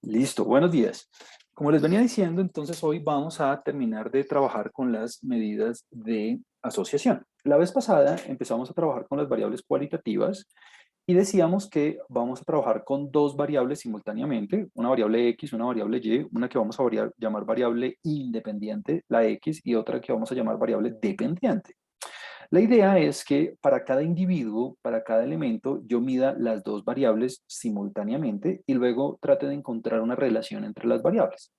Listo, buenos días. Como les venía diciendo, entonces hoy vamos a terminar de trabajar con las medidas de asociación. La vez pasada empezamos a trabajar con las variables cualitativas y decíamos que vamos a trabajar con dos variables simultáneamente, una variable X, una variable Y, una que vamos a llamar variable independiente, la X, y otra que vamos a llamar variable dependiente. La idea es que para cada individuo, para cada elemento, yo mida las dos variables simultáneamente y luego trate de encontrar una relación entre las variables.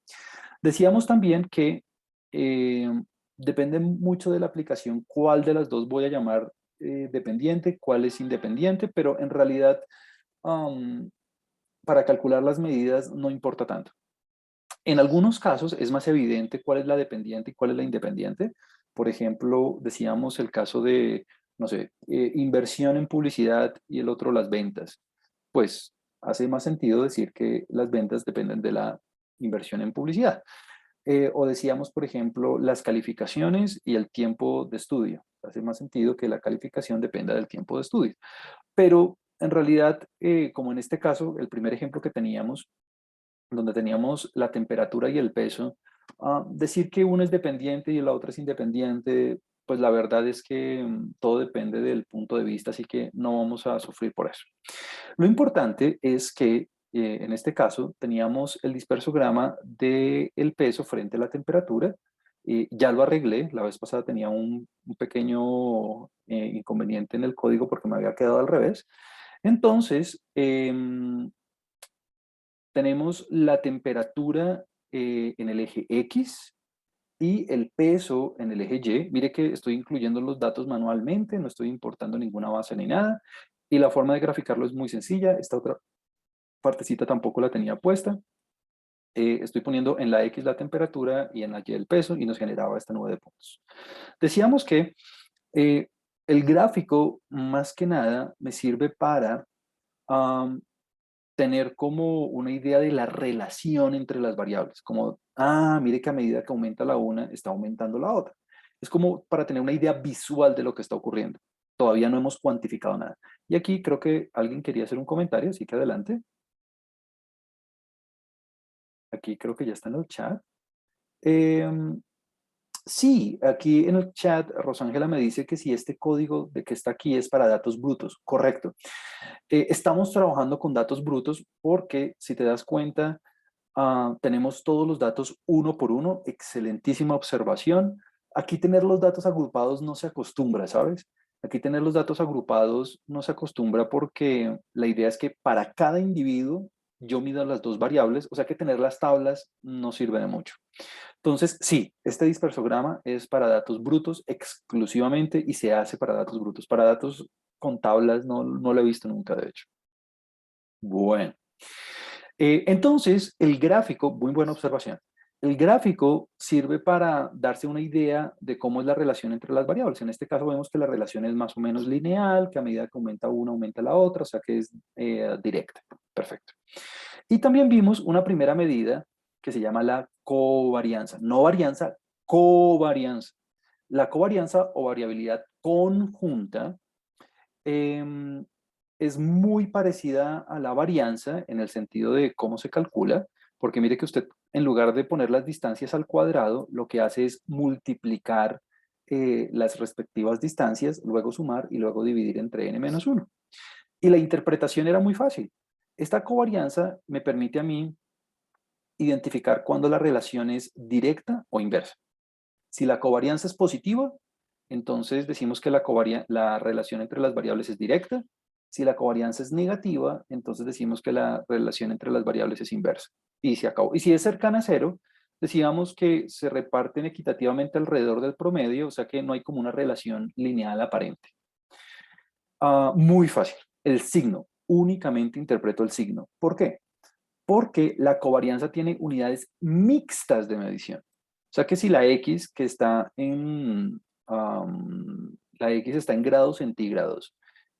Decíamos también que eh, depende mucho de la aplicación cuál de las dos voy a llamar dependiente, cuál es independiente, pero en realidad um, para calcular las medidas no importa tanto. En algunos casos es más evidente cuál es la dependiente y cuál es la independiente. Por ejemplo, decíamos el caso de, no sé, inversión en publicidad y el otro las ventas. Pues hace más sentido decir que las ventas dependen de la inversión en publicidad. O decíamos, por ejemplo, las calificaciones y el tiempo de estudio. Hace más sentido que la calificación dependa del tiempo de estudio. Pero en realidad, como en este caso, el primer ejemplo que teníamos, donde teníamos la temperatura y el peso, decir que uno es dependiente y la otra es independiente, pues la verdad es que todo depende del punto de vista, así que no vamos a sufrir por eso. Lo importante es que en este caso teníamos el dispersograma del peso frente a la temperatura. Ya lo arreglé, la vez pasada tenía un pequeño inconveniente en el código porque me había quedado al revés. Entonces, tenemos la temperatura en el eje X y el peso en el eje Y. Mire que estoy incluyendo los datos manualmente, no estoy importando ninguna base ni nada. Y la forma de graficarlo es muy sencilla. Esta otra partecita tampoco la tenía puesta. Estoy poniendo en la X la temperatura y en la Y el peso y nos generaba esta nube de puntos. Decíamos que eh, el gráfico más que nada me sirve para um, tener como una idea de la relación entre las variables, como, mire que a medida que aumenta la una, está aumentando la otra. Es como para tener una idea visual de lo que está ocurriendo. Todavía no hemos cuantificado nada. Y aquí creo que alguien quería hacer un comentario, así que adelante. Aquí creo que ya está en el chat. Eh, sí, aquí en el chat Rosángela me dice que si este código de que está aquí es para datos brutos. Correcto. Estamos trabajando con datos brutos porque, si te das cuenta, tenemos todos los datos uno por uno. Excelentísima observación. Aquí tener los datos agrupados no se acostumbra, ¿sabes? Aquí tener los datos agrupados no se acostumbra porque la idea es que para cada individuo yo mido las dos variables, o sea que tener las tablas no sirve de mucho. Entonces, sí, este dispersograma es para datos brutos exclusivamente y se hace para datos brutos. Para datos con tablas no lo he visto nunca, de hecho. Bueno, entonces el gráfico, muy buena observación. El gráfico sirve para darse una idea de cómo es la relación entre las variables. En este caso vemos que la relación es más o menos lineal, que a medida que aumenta una, aumenta la otra, o sea que es directa. Perfecto. Y también vimos una primera medida que se llama la covarianza. No varianza, covarianza. La covarianza o variabilidad conjunta eh, es muy parecida a la varianza en el sentido de cómo se calcula, porque mire que usted en lugar de poner las distancias al cuadrado, lo que hace es multiplicar las respectivas distancias, luego sumar y luego dividir entre n-1. Y la interpretación era muy fácil. Esta covarianza me permite a mí identificar cuándo la relación es directa o inversa. Si la covarianza es positiva, entonces decimos que la relación entre las variables es directa. Si la covarianza es negativa, entonces decimos que la relación entre las variables es inversa. Y se acabó. Y si es cercana a cero, decíamos que se reparten equitativamente alrededor del promedio, o sea que no hay como una relación lineal aparente. Muy fácil. El signo. Únicamente interpreto el signo. ¿Por qué? Porque la covarianza tiene unidades mixtas de medición. O sea que si la X que está la X está en grados centígrados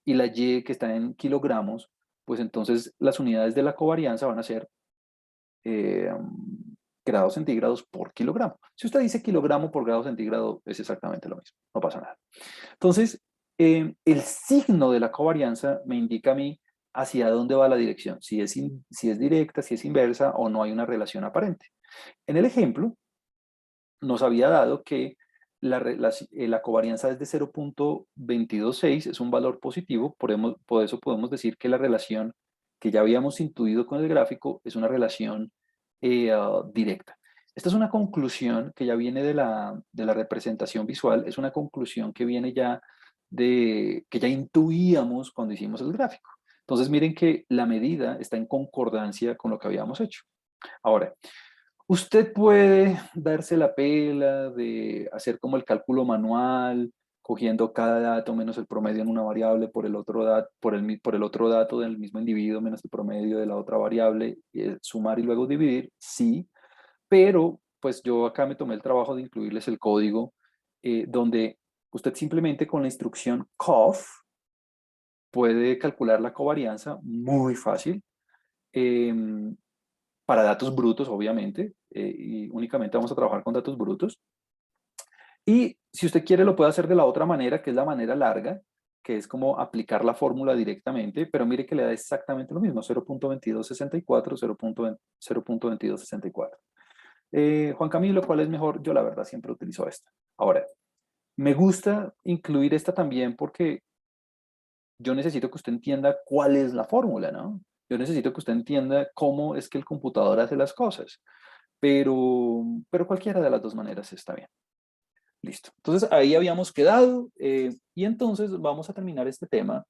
y la Y que está en kilogramos, pues entonces las unidades de la covarianza van a ser eh, grados centígrados por kilogramo. Si usted dice kilogramo por grado centígrado, es exactamente lo mismo, no pasa nada. Entonces, el signo de la covarianza me indica a mí hacia dónde va la dirección, si si es directa, si es inversa o no hay una relación aparente. En el ejemplo, nos había dado que la covarianza es de 0.226, es un valor positivo, por eso podemos decir que la relación que ya habíamos intuido con el gráfico es una relación directa. Esta es una conclusión que ya viene de la representación visual, es una conclusión que viene ya que ya intuíamos cuando hicimos el gráfico. Entonces miren que la medida está en concordancia con lo que habíamos hecho. Ahora, usted puede darse la pela de hacer como el cálculo manual, cogiendo cada dato menos el promedio en una variable por el otro, por el otro dato del mismo individuo menos el promedio de la otra variable, sumar y luego dividir, sí, pero pues yo acá me tomé el trabajo de incluirles el código donde usted simplemente con la instrucción COF puede calcular la covarianza muy fácil. Para datos brutos, obviamente, y únicamente vamos a trabajar con datos brutos. Y si usted quiere, lo puede hacer de la otra manera, que es la manera larga, que es como aplicar la fórmula directamente, pero mire que le da exactamente lo mismo, 0.2264, 0.2264. Juan Camilo, ¿cuál es mejor? Yo la verdad siempre utilizo esta. Ahora, me gusta incluir esta también porque yo necesito que usted entienda cuál es la fórmula, ¿no? Yo necesito que usted entienda cómo es que el computador hace las cosas, pero cualquiera de las dos maneras está bien. Listo. Entonces ahí habíamos quedado y entonces vamos a terminar este tema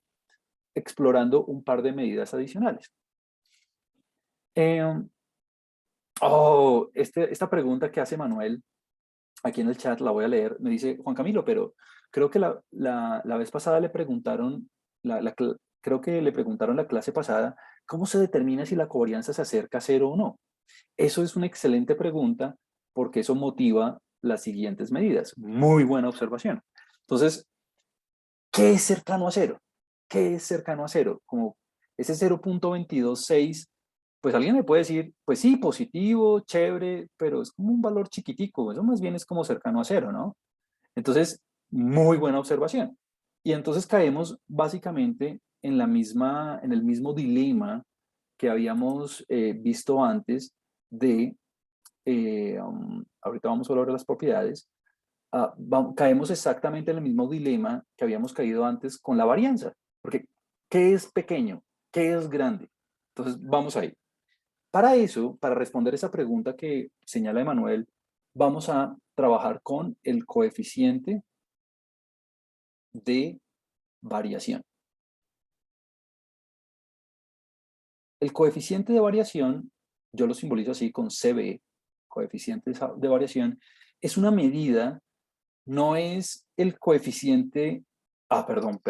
explorando un par de medidas adicionales. Esta pregunta que hace Manuel aquí en el chat la voy a leer. Me dice, Juan Camilo, pero creo que la vez pasada le preguntaron, creo que le preguntaron la clase pasada, ¿cómo se determina si la covarianza se acerca a cero o no? Eso es una excelente pregunta porque eso motiva las siguientes medidas. Muy buena observación. Entonces, ¿qué es cercano a cero? ¿Qué es cercano a cero? Como ese 0.226, pues alguien me puede decir, pues sí, positivo, chévere, pero es como un valor chiquitico, eso más bien es como cercano a cero, ¿no? Entonces, muy buena observación. Y entonces caemos básicamente en el mismo dilema que habíamos visto antes de, ahorita vamos a hablar de las propiedades, caemos exactamente en el mismo dilema que habíamos caído antes con la varianza. Porque, ¿qué es pequeño? ¿Qué es grande? Entonces, vamos ahí. Para eso, para responder esa pregunta que señala Emanuel, vamos a trabajar con el coeficiente de variación. El coeficiente de variación, yo lo simbolizo así con CB, coeficiente de variación, es una medida, no es el coeficiente, perdón,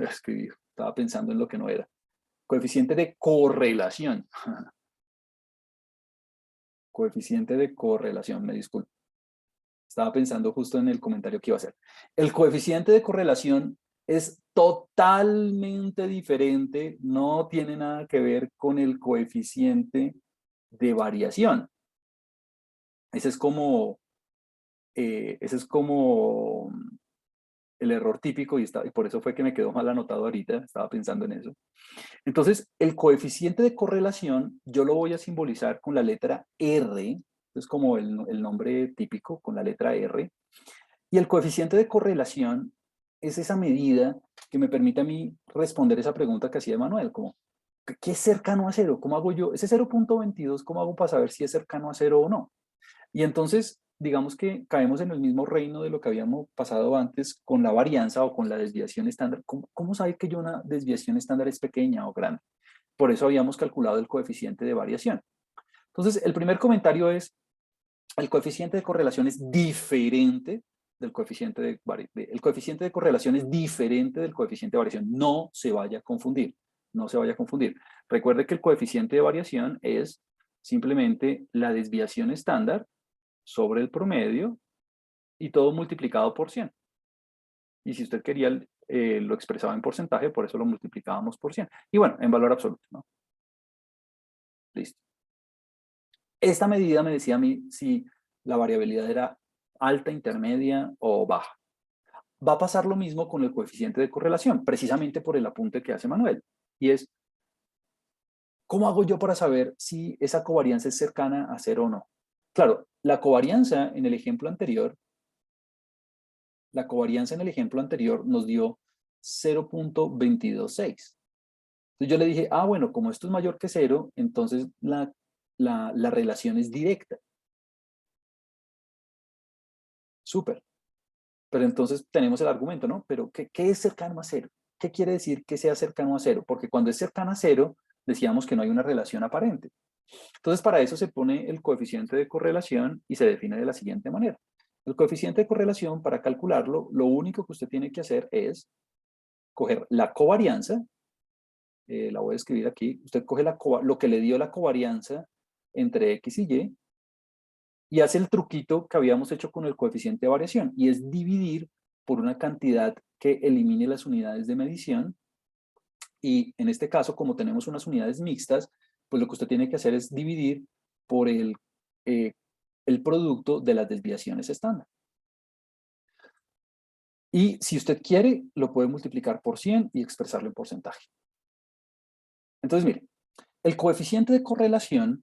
escribí, estaba pensando en lo que no era. Coeficiente de correlación. Coeficiente de correlación, me disculpo. Estaba pensando justo en el comentario que iba a hacer. El coeficiente de correlación es totalmente diferente, no tiene nada que ver con el coeficiente de variación. Ese es como el error típico y por eso fue que me quedó mal anotado ahorita, estaba pensando en eso. Entonces, el coeficiente de correlación yo lo voy a simbolizar con la letra R, es como el nombre típico, con la letra R, y el coeficiente de correlación es esa medida que me permite a mí responder esa pregunta que hacía Manuel, como, ¿qué es cercano a cero? ¿Cómo hago yo? Ese 0.22, ¿cómo hago para saber si es cercano a cero o no? Y entonces, digamos que caemos en el mismo reino de lo que habíamos pasado antes con la varianza o con la desviación estándar. ¿Cómo sabe que yo una desviación estándar es pequeña o grande? Por eso habíamos calculado el coeficiente de variación. Entonces, el primer comentario es, el coeficiente de correlación es diferente del coeficiente el coeficiente de correlación es diferente del coeficiente de variación. No se vaya a confundir. No se vaya a confundir. Recuerde que el coeficiente de variación es simplemente la desviación estándar sobre el promedio y todo multiplicado por 100. Y si usted quería, lo expresaba en porcentaje, por eso lo multiplicábamos por 100. Y bueno, en valor absoluto, ¿no? Listo. Esta medida me decía a mí si la variabilidad era alta, intermedia o baja. Va a pasar lo mismo con el coeficiente de correlación, precisamente por el apunte que hace Manuel. Y es, ¿Cómo hago yo para saber si esa covarianza es cercana a cero o no? Claro, la covarianza en el ejemplo anterior, nos dio 0.226. Entonces yo le dije, bueno, como esto es mayor que cero, entonces la relación es directa. Súper. Pero entonces tenemos el argumento, ¿no? Pero ¿qué es cercano a cero? ¿Qué quiere decir que sea cercano a cero? Porque cuando es cercano a cero, decíamos que no hay una relación aparente. Entonces, para eso se pone el coeficiente de correlación y se define de la siguiente manera. El coeficiente de correlación, para calcularlo, lo único que usted tiene que hacer es coger la covarianza, la voy a escribir aquí, usted coge lo que le dio la covarianza entre X y hace el truquito que habíamos hecho con el coeficiente de variación, y es dividir por una cantidad que elimine las unidades de medición, y en este caso, como tenemos unas unidades mixtas, pues lo que usted tiene que hacer es dividir por eh, el producto de las desviaciones estándar. Y si usted quiere, lo puede multiplicar por 100 y expresarlo en porcentaje. Entonces, mire, el coeficiente de correlación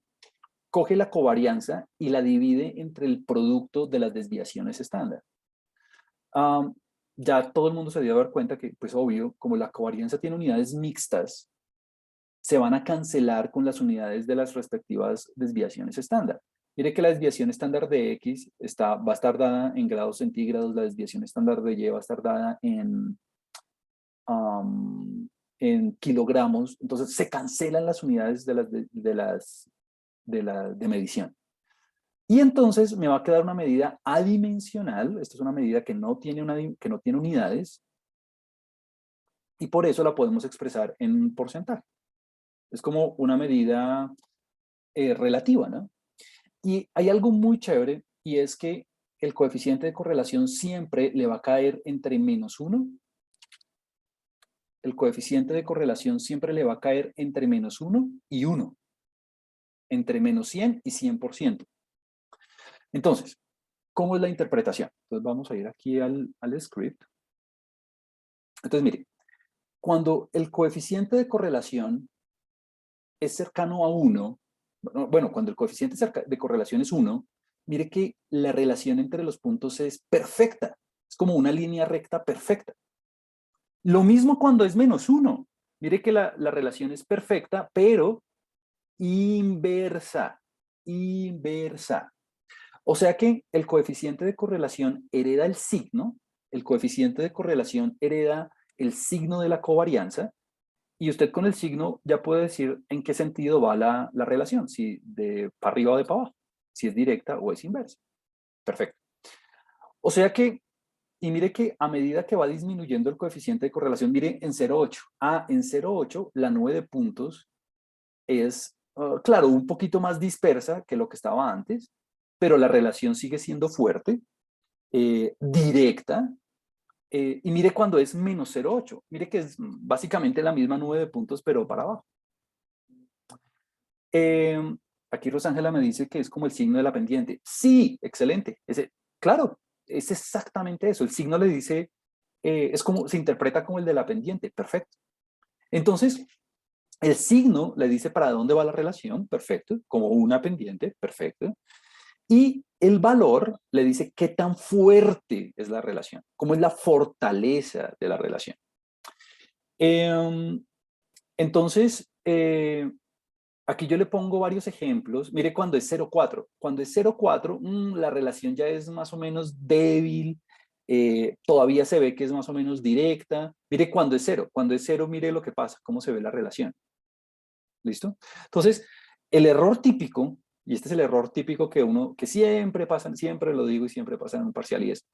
coge la covarianza y la divide entre el producto de las desviaciones estándar. Ya todo el mundo se dio a dar cuenta que, pues obvio, como la covarianza tiene unidades mixtas, se van a cancelar con las unidades de las respectivas desviaciones estándar. Mire que la desviación estándar de X va a estar dada en grados centígrados, la desviación estándar de Y va a estar dada en kilogramos, entonces se cancelan las unidades de medición. Y entonces me va a quedar una medida adimensional, esta es una medida que no tiene unidades, y por eso la podemos expresar en porcentaje. Es como una medida relativa, ¿no? Y hay algo muy chévere, y es que el coeficiente de correlación siempre le va a caer entre -1. El coeficiente de correlación siempre le va a caer entre -1 y 1. Entre -100 y 100%. Entonces, ¿cómo es la interpretación? Entonces vamos a ir aquí al script. Entonces, mire, cuando el coeficiente de correlación es cercano a 1, bueno, cuando el coeficiente de correlación es 1, mire que la relación entre los puntos es perfecta. Es como una línea recta perfecta. Lo mismo cuando es -1. Mire que la relación es perfecta, pero inversa. Inversa. O sea que el coeficiente de correlación hereda el signo, el coeficiente de correlación hereda el signo de la covarianza, y usted con el signo ya puede decir en qué sentido va la relación, si de para arriba o de para abajo, si es directa o es inversa. Perfecto. O sea que, y mire que a medida que va disminuyendo el coeficiente de correlación, mire en 0,8. En 0,8 la nube de puntos es, claro, un poquito más dispersa que lo que estaba antes, pero la relación sigue siendo fuerte, directa, y mire cuando es -0,8, mire que es básicamente la misma nube de puntos, pero para abajo. Aquí Rosángela me dice que es como el signo de la pendiente. Sí, excelente. Claro, es exactamente eso. El signo le dice, es como, se interpreta como el de la pendiente. Perfecto. Entonces, el signo le dice para dónde va la relación. Perfecto. Como una pendiente. Perfecto. Y el valor le dice qué tan fuerte es la relación, cómo es la fortaleza de la relación. Entonces, aquí yo le pongo varios ejemplos. Mire cuando es 0,4. Cuando es 0,4, la relación ya es más o menos débil. Todavía se ve que es más o menos directa. Mire cuando es 0. Cuando es 0, mire lo que pasa, cómo se ve la relación. ¿Listo? Entonces, el error típico, y este es el error típico que siempre pasa, siempre lo digo y siempre pasa en un parcial, y es,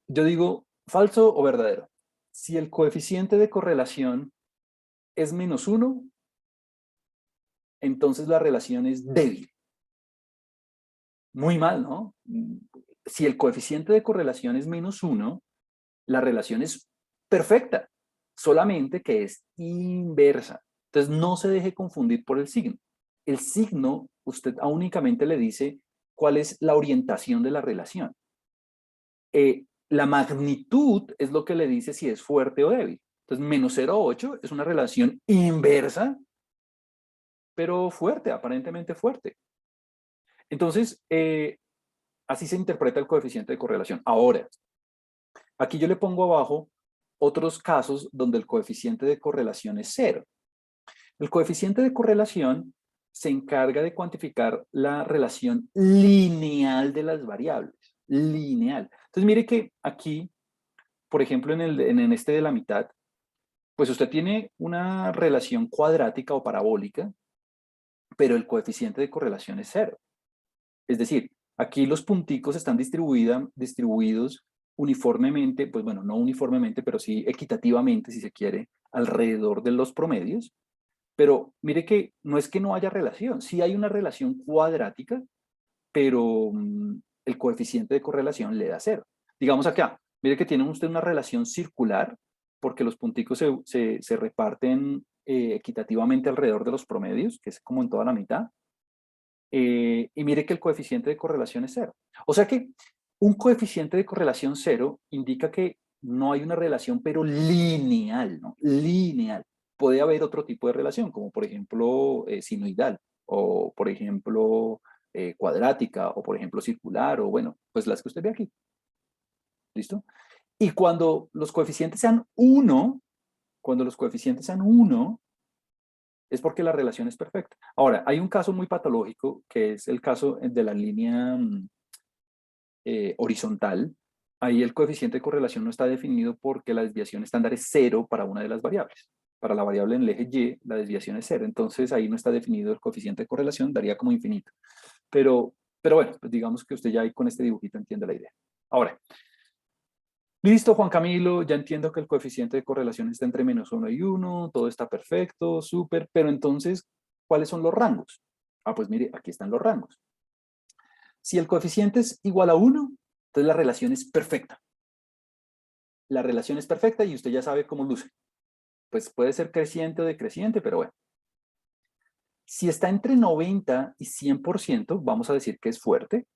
yo digo, ¿falso o verdadero? Si el coeficiente de correlación es -1, entonces la relación es débil. Muy mal, ¿no? Si el coeficiente de correlación es -1, la relación es perfecta, solamente que es inversa. Entonces no se deje confundir por el signo. El signo, usted únicamente le dice cuál es la orientación de la relación. La magnitud es lo que le dice si es fuerte o débil. Entonces, -0,8 es una relación inversa pero fuerte, aparentemente fuerte. Entonces, así se interpreta el coeficiente de correlación. Ahora, aquí yo le pongo abajo otros casos donde el coeficiente de correlación es cero. El coeficiente de correlación se encarga de cuantificar la relación lineal de las variables. Lineal. Entonces, mire que aquí, por ejemplo, en este de la mitad, pues usted tiene una relación cuadrática o parabólica, pero el coeficiente de correlación es cero. Es decir, aquí los punticos están distribuidos uniformemente, pues bueno, no uniformemente, pero sí equitativamente, si se quiere, alrededor de los promedios. Pero mire que no es que no haya relación, sí hay una relación cuadrática, pero el coeficiente de correlación le da cero. Digamos acá, mire que tiene usted una relación circular, porque los punticos se reparten equitativamente alrededor de los promedios, que es como en toda la mitad, y mire que el coeficiente de correlación es cero. O sea que un coeficiente de correlación cero indica que no hay una relación, pero lineal, ¿no? Lineal. Puede haber otro tipo de relación, como por ejemplo sinoidal, o por ejemplo cuadrática, o por ejemplo circular, o bueno, pues las que usted ve aquí. ¿Listo? Y cuando los coeficientes sean 1, cuando los coeficientes sean 1, es porque la relación es perfecta. Ahora, hay un caso muy patológico, que es el caso de la línea horizontal. Ahí el coeficiente de correlación no está definido porque la desviación estándar es cero para una de las variables. Para la variable en el eje Y, la desviación es cero. Entonces, ahí no está definido el coeficiente de correlación, daría como infinito. Pero bueno, pues digamos que usted ya ahí con este dibujito entiende la idea. Ahora, listo, Juan Camilo, ya entiendo que el coeficiente de correlación está entre -1 y 1, todo está perfecto, súper, pero entonces, ¿cuáles son los rangos? Ah, pues mire, aquí están los rangos. Si el coeficiente es igual a 1, entonces la relación es perfecta. La relación es perfecta y usted ya sabe cómo luce. Pues puede ser creciente o decreciente, pero bueno. Si está entre 90 y 100%, vamos a decir que es fuerte.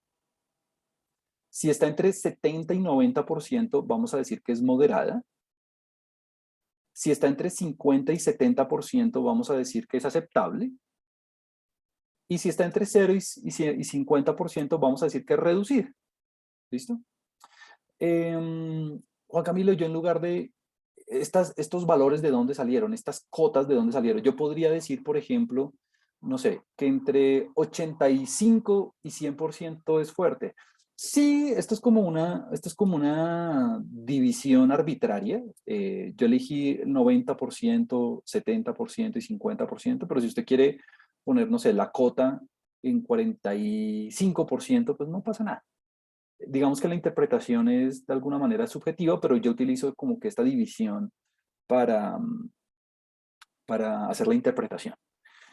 Si está entre 70 y 90%, vamos a decir que es moderada. Si está entre 50 y 70%, vamos a decir que es aceptable. Y si está entre 0 y 50%, vamos a decir que es reducida. ¿Listo? Juan Camilo, yo en lugar de estos valores de dónde salieron, estas cotas de dónde salieron, yo podría decir, por ejemplo, no sé, que entre 85 y 100% es fuerte. Sí, esto es como una división arbitraria. Yo elegí el 90%, 70% y 50%, pero si usted quiere poner, no sé, la cota en 45%, pues no pasa nada. Digamos que la interpretación es de alguna manera subjetiva, pero yo utilizo como que esta división para, para hacer la interpretación.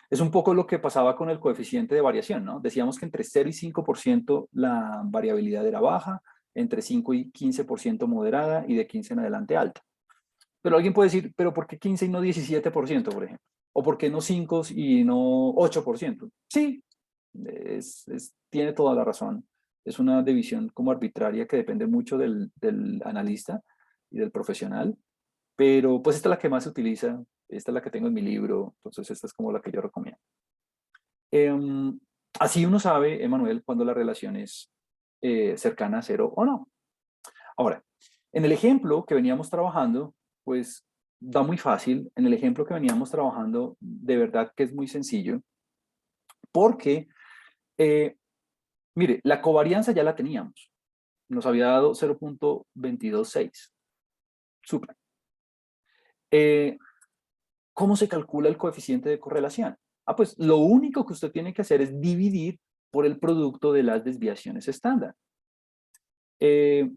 Es un poco lo que pasaba con el coeficiente de variación, ¿no? Decíamos que entre 0 y 5% la variabilidad era baja, entre 5 y 15% moderada y de 15 en adelante alta. Pero alguien puede decir, ¿pero por qué 15 y no 17%, por ejemplo? ¿O por qué no 5 y no 8%? Sí, tiene toda la razón. Es una división como arbitraria que depende mucho del analista y del profesional, pero pues esta es la que más se utiliza, esta es la que tengo en mi libro, entonces esta es como la que yo recomiendo. Em, Así uno sabe, Emanuel, cuando la relación es cercana a cero o no. Ahora, en el ejemplo que veníamos trabajando, pues da muy fácil. En el ejemplo que veníamos trabajando, de verdad que es muy sencillo, porque, mire, la covarianza ya la teníamos. Nos había dado 0.226. Súper. ¿Cómo se calcula el coeficiente de correlación? Ah, pues lo único que usted tiene que hacer es dividir por el producto de las desviaciones estándar. ¿De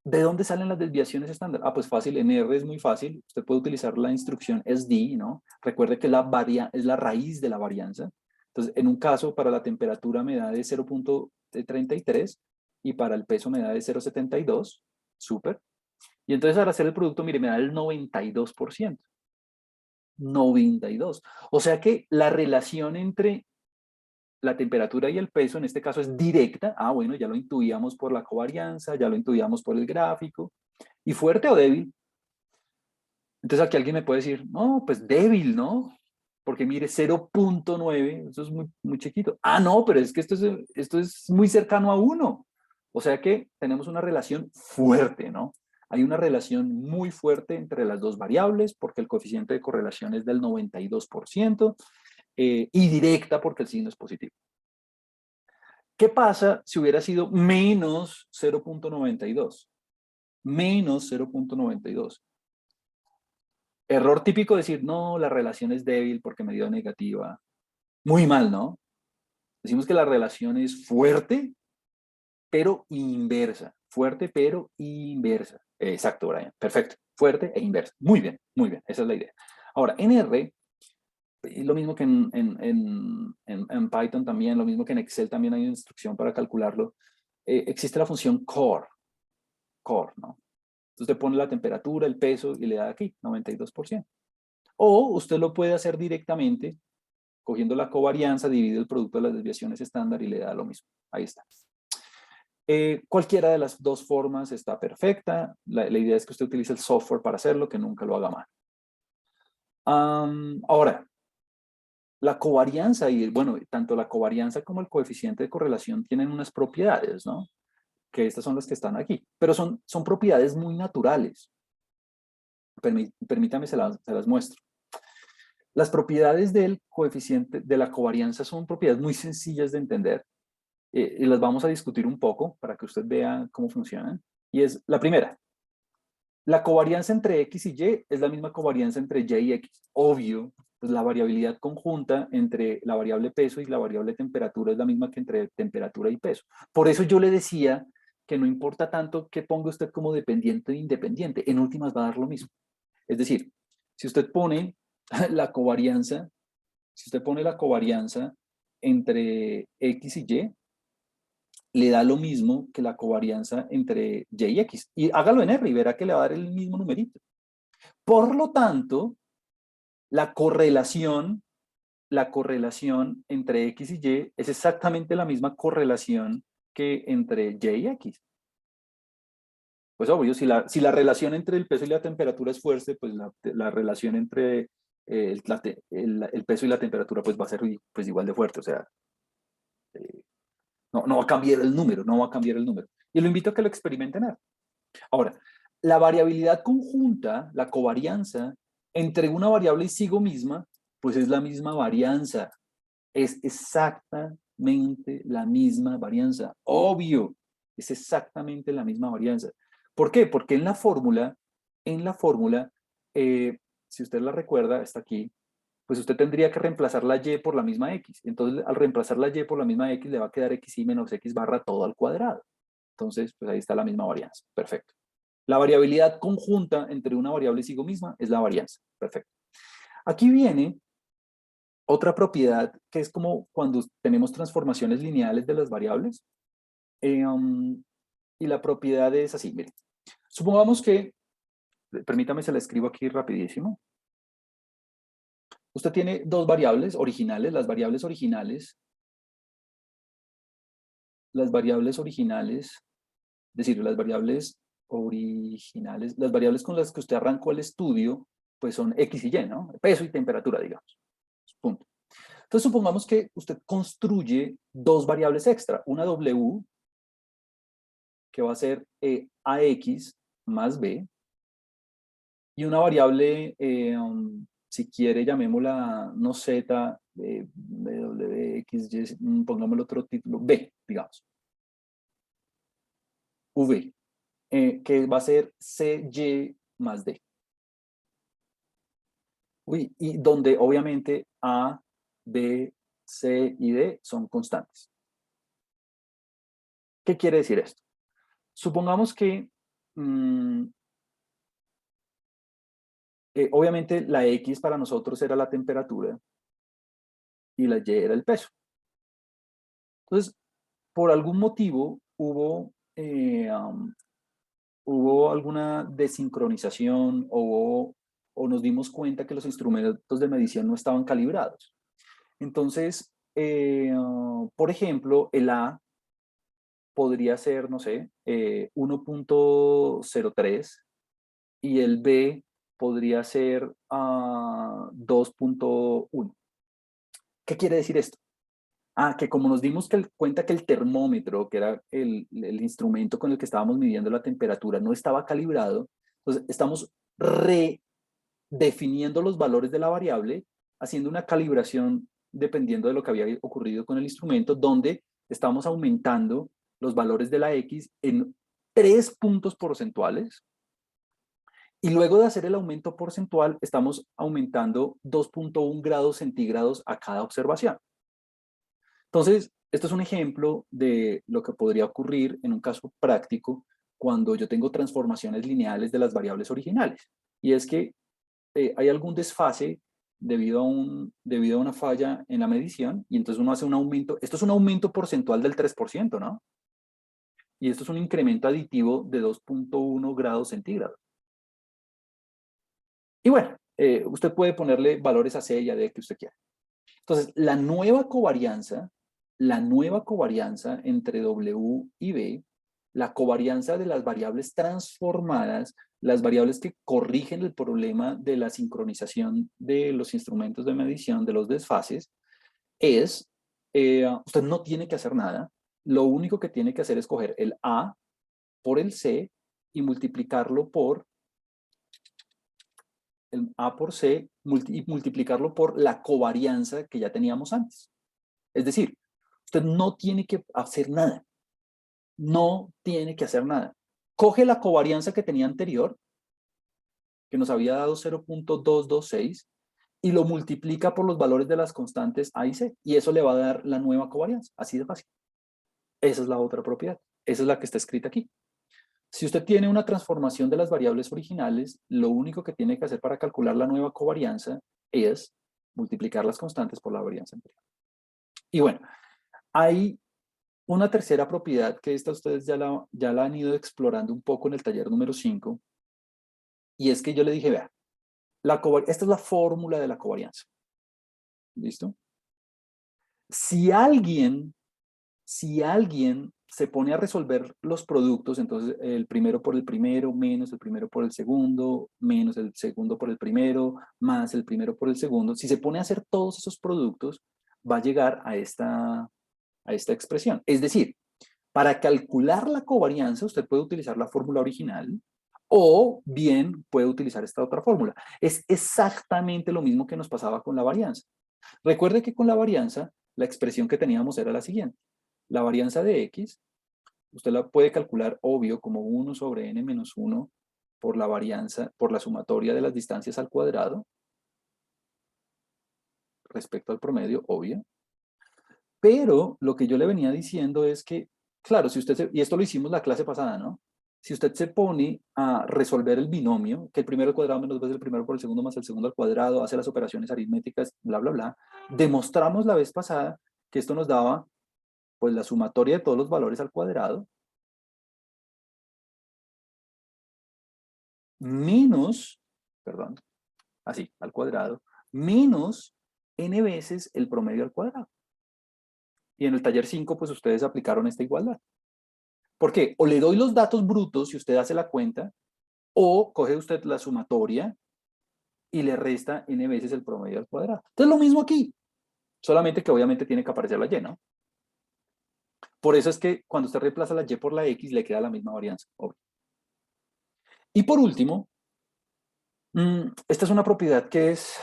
dónde salen las desviaciones estándar? Ah, pues fácil, en R es muy fácil. Usted puede utilizar la instrucción SD, ¿no? Recuerde que es la raíz de la varianza. Entonces, en un caso, para la temperatura me da de 0.33 y para el peso me da de 0.72. Súper. Y entonces al hacer el producto, mire, me da el 92%. 92. O sea que la relación entre la temperatura y el peso en este caso es directa. Ah, bueno, ya lo intuíamos por la covarianza, ya lo intuíamos por el gráfico. ¿Y fuerte o débil? Entonces aquí alguien me puede decir, no, pues débil, ¿no? porque mire, 0.9, eso es muy, muy chiquito. Ah, no, pero es que esto es muy cercano a 1. O sea que tenemos una relación fuerte, ¿no? Hay una relación muy fuerte entre las dos variables, porque el coeficiente de correlación es del 92%, y directa porque el signo es positivo. ¿Qué pasa si hubiera sido menos 0.92? Menos 0.92. Error típico decir, no, la relación es débil porque me dio negativa. Muy mal, ¿no? Decimos que la relación es fuerte, pero inversa. Fuerte, pero inversa. Exacto, Brian. Perfecto. Fuerte e inversa. Muy bien, muy bien. Esa es la idea. Ahora, en R, lo mismo que en Python también, lo mismo que en Excel también hay una instrucción para calcularlo. Existe la función core, ¿no? Entonces usted pone la temperatura, el peso y le da aquí, 92%. O usted lo puede hacer directamente, cogiendo la covarianza, divide el producto de las desviaciones estándar y le da lo mismo. Ahí está. Cualquiera de las dos formas está perfecta. La idea es que usted utilice el software para hacerlo, que nunca lo haga mal. Ahora, la covarianza y, bueno, tanto la covarianza como el coeficiente de correlación tienen unas propiedades, ¿no? Que estas son las que están aquí. Pero son propiedades muy naturales. Permítame, se las muestro. Las propiedades del coeficiente de la covarianza son propiedades muy sencillas de entender. Y las vamos a discutir un poco para que usted vea cómo funcionan. Y es la primera. La covarianza entre X y Y es la misma covarianza entre Y y X. Obvio, pues la variabilidad conjunta entre la variable peso y la variable temperatura es la misma que entre temperatura y peso. Por eso yo le decía que no importa tanto que ponga usted como dependiente o independiente, en últimas va a dar lo mismo. Es decir, si usted pone la covarianza, entre X y Y, le da lo mismo que la covarianza entre Y y X. Y hágalo en R y verá que le va a dar el mismo numerito. Por lo tanto, la correlación entre X y Y es exactamente la misma correlación que entre Y y X. Pues obvio, si la relación entre el peso y la temperatura es fuerte, pues la relación entre el peso y la temperatura pues va a ser pues igual de fuerte. O sea, no va a cambiar el número, no va a cambiar el número. Y lo invito a que lo experimenten. Ahora, la variabilidad conjunta, la covarianza, entre una variable y sigo misma, pues es la misma varianza. Es exactamente la misma varianza. Obvio, es exactamente la misma varianza. ¿Por qué? Porque en la fórmula, si usted la recuerda, está aquí, pues usted tendría que reemplazar la y por la misma x. Entonces, al reemplazar la y por la misma x, le va a quedar xy menos x barra todo al cuadrado. Entonces, pues ahí está la misma varianza. Perfecto. La variabilidad conjunta entre una variable y sí misma es la varianza. Perfecto. Aquí viene otra propiedad que es como cuando tenemos transformaciones lineales de las variables. Y la propiedad es así, miren. Supongamos que, permítame, se la escribo aquí rapidísimo. Usted tiene dos variables originales. Las variables originales, es decir, las variables con las que usted arrancó el estudio, pues son X y Y, ¿no? Peso y temperatura, digamos. Punto. Entonces, supongamos que usted construye dos variables extra. Una W, que va a ser AX más B, y una variable, si quiere, llamémosla, no Z, WX, pongámosle otro título, B, digamos. V, que va a ser CY más D. Uy, y donde obviamente A, B, C y D son constantes. ¿Qué quiere decir esto? Supongamos que obviamente la X para nosotros era la temperatura y la Y era el peso. Entonces, por algún motivo hubo alguna desincronización o nos dimos cuenta que los instrumentos de medición no estaban calibrados. Entonces, por ejemplo, el A podría ser, no sé, 1.03 y el B podría ser 2.1. ¿Qué quiere decir esto? Ah, que como nos dimos cuenta que el termómetro, que era el instrumento con el que estábamos midiendo la temperatura, no estaba calibrado, entonces estamos redefiniendo los valores de la variable, haciendo una calibración dependiendo de lo que había ocurrido con el instrumento, donde estamos aumentando los valores de la X en 3 puntos porcentuales. Y luego de hacer el aumento porcentual, estamos aumentando 2.1 grados centígrados a cada observación. Entonces, esto es un ejemplo de lo que podría ocurrir en un caso práctico cuando yo tengo transformaciones lineales de las variables originales. Y es que hay algún desfase debido a una falla en la medición, y entonces uno hace un aumento. Esto es un aumento porcentual del 3%, ¿no? Y esto es un incremento aditivo de 2.1 grados centígrados. Y bueno, usted puede ponerle valores a C y a D que usted quiera. Entonces, la nueva covarianza entre W y B, la covarianza de las variables transformadas, las variables que corrigen el problema de la sincronización de los instrumentos de medición de los desfases, es, usted no tiene que hacer nada, lo único que tiene que hacer es coger el A por el C y multiplicarlo por el A por C y multiplicarlo por la covarianza que ya teníamos antes. Es decir, usted no tiene que hacer nada. No tiene que hacer nada. Coge la covarianza que tenía anterior, que nos había dado 0.226, y lo multiplica por los valores de las constantes A y C, y eso le va a dar la nueva covarianza. Así de fácil. Esa es la otra propiedad. Esa es la que está escrita aquí. Si usted tiene una transformación de las variables originales, lo único que tiene que hacer para calcular la nueva covarianza es multiplicar las constantes por la varianza anterior. Y bueno, hay una tercera propiedad que esta ustedes ya la han ido explorando un poco en el taller número 5, y es que yo le dije, vea, esta es la fórmula de la covarianza. ¿Listo? Si alguien se pone a resolver los productos, entonces el primero por el primero, menos el primero por el segundo, menos el segundo por el primero, más el primero por el segundo, si se pone a hacer todos esos productos, va a llegar a esta expresión. Es decir, para calcular la covarianza, usted puede utilizar la fórmula original o bien puede utilizar esta otra fórmula. Es exactamente lo mismo que nos pasaba con la varianza. Recuerde que con la varianza, la expresión que teníamos era la siguiente. La varianza de X, usted la puede calcular, obvio, como 1 sobre n menos 1 por la varianza, por la sumatoria de las distancias al cuadrado respecto al promedio, obvio. Pero lo que yo le venía diciendo es que, claro, si usted y esto lo hicimos la clase pasada, ¿no? Si usted se pone a resolver el binomio, que el primero al cuadrado menos 2 es el primero por el segundo más el segundo al cuadrado, hace las operaciones aritméticas, bla, bla, bla, demostramos la vez pasada que esto nos daba pues la sumatoria de todos los valores al cuadrado menos, perdón, así, al cuadrado, menos n veces el promedio al cuadrado. Y en el taller 5, pues ustedes aplicaron esta igualdad. ¿Por qué? O le doy los datos brutos si usted hace la cuenta, o coge usted la sumatoria y le resta n veces el promedio al cuadrado. Entonces lo mismo aquí, solamente que obviamente tiene que aparecer la y, ¿no? Por eso es que cuando usted reemplaza la y por la x, le queda la misma varianza, obvio. Y por último, esta es una propiedad que es,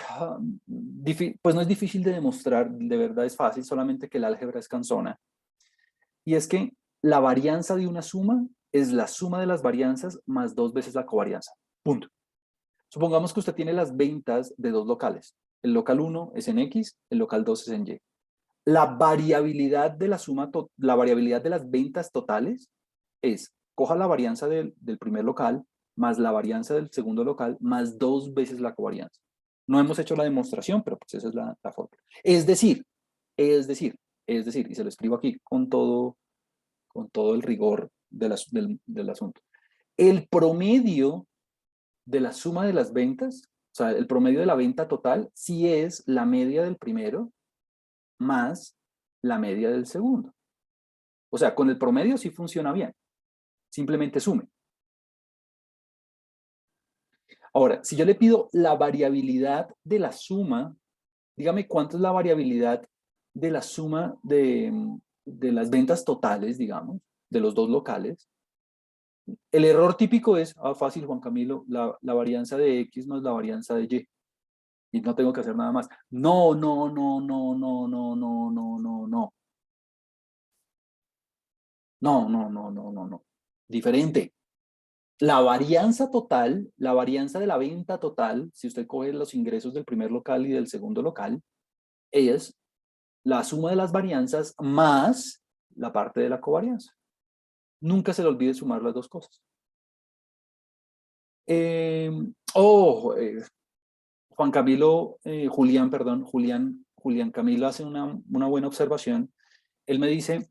pues no es difícil de demostrar, de verdad es fácil, solamente que el álgebra es cansona. Y es que la varianza de una suma es la suma de las varianzas más 2 veces la covarianza. Punto. Supongamos que usted tiene las ventas de dos locales. El local 1 es en X, el local 2 es en Y. La variabilidad de la suma, la variabilidad de las ventas totales es, coja la varianza del primer local más la varianza del segundo local más 2 veces la covarianza. No hemos hecho la demostración, pero pues esa es la fórmula. Es decir, y se lo escribo aquí con todo el rigor del asunto. El promedio de la suma de las ventas, o sea, el promedio de la venta total, sí es la media del primero más la media del segundo. O sea, con el promedio sí funciona bien. Simplemente sume. Ahora, si yo le pido la variabilidad de la suma, dígame cuánto es la variabilidad de la suma de las ventas totales, digamos, de los dos locales. El error típico es, fácil, Juan Camilo, la varianza de X más la varianza de Y. Y no tengo que hacer nada más. No, no, no, no, no, no, no, no, no, no. No, no, no, no, no, no. Diferente. La varianza total, la varianza de la venta total, si usted coge los ingresos del primer local y del segundo local, es la suma de las varianzas más la parte de la covarianza. Nunca se le olvide sumar las dos cosas. Eh, oh, eh, Juan Camilo, Julián, perdón, Julián Camilo hace una buena observación. Él me dice,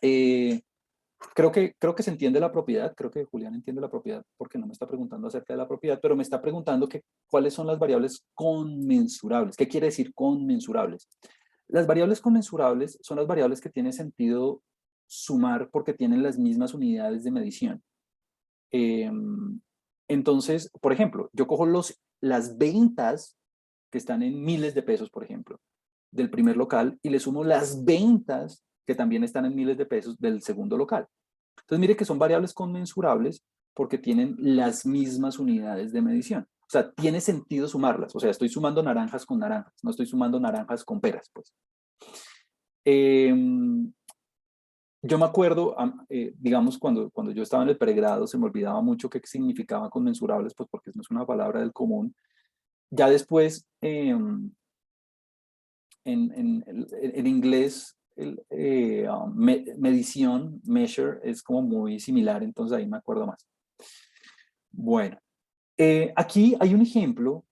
eh, creo que se entiende la propiedad, creo que Julián entiende la propiedad porque no me está preguntando acerca de la propiedad, pero me está preguntando cuáles son las variables conmensurables. ¿Qué quiere decir conmensurables? Las variables conmensurables son las variables que tiene sentido sumar porque tienen las mismas unidades de medición. Entonces, por ejemplo, yo cojo las ventas que están en miles de pesos, por ejemplo, del primer local y le sumo las ventas que también están en miles de pesos del segundo local. Entonces, mire que son variables conmensurables porque tienen las mismas unidades de medición. O sea, tiene sentido sumarlas. O sea, estoy sumando naranjas con naranjas, no estoy sumando naranjas con peras, pues. Yo me acuerdo, digamos, cuando yo estaba en el pregrado, se me olvidaba mucho qué significaban conmensurables, pues porque no es una palabra del común. Ya después, en inglés, medición, measure, es como muy similar, entonces ahí me acuerdo más. Bueno, aquí hay un ejemplo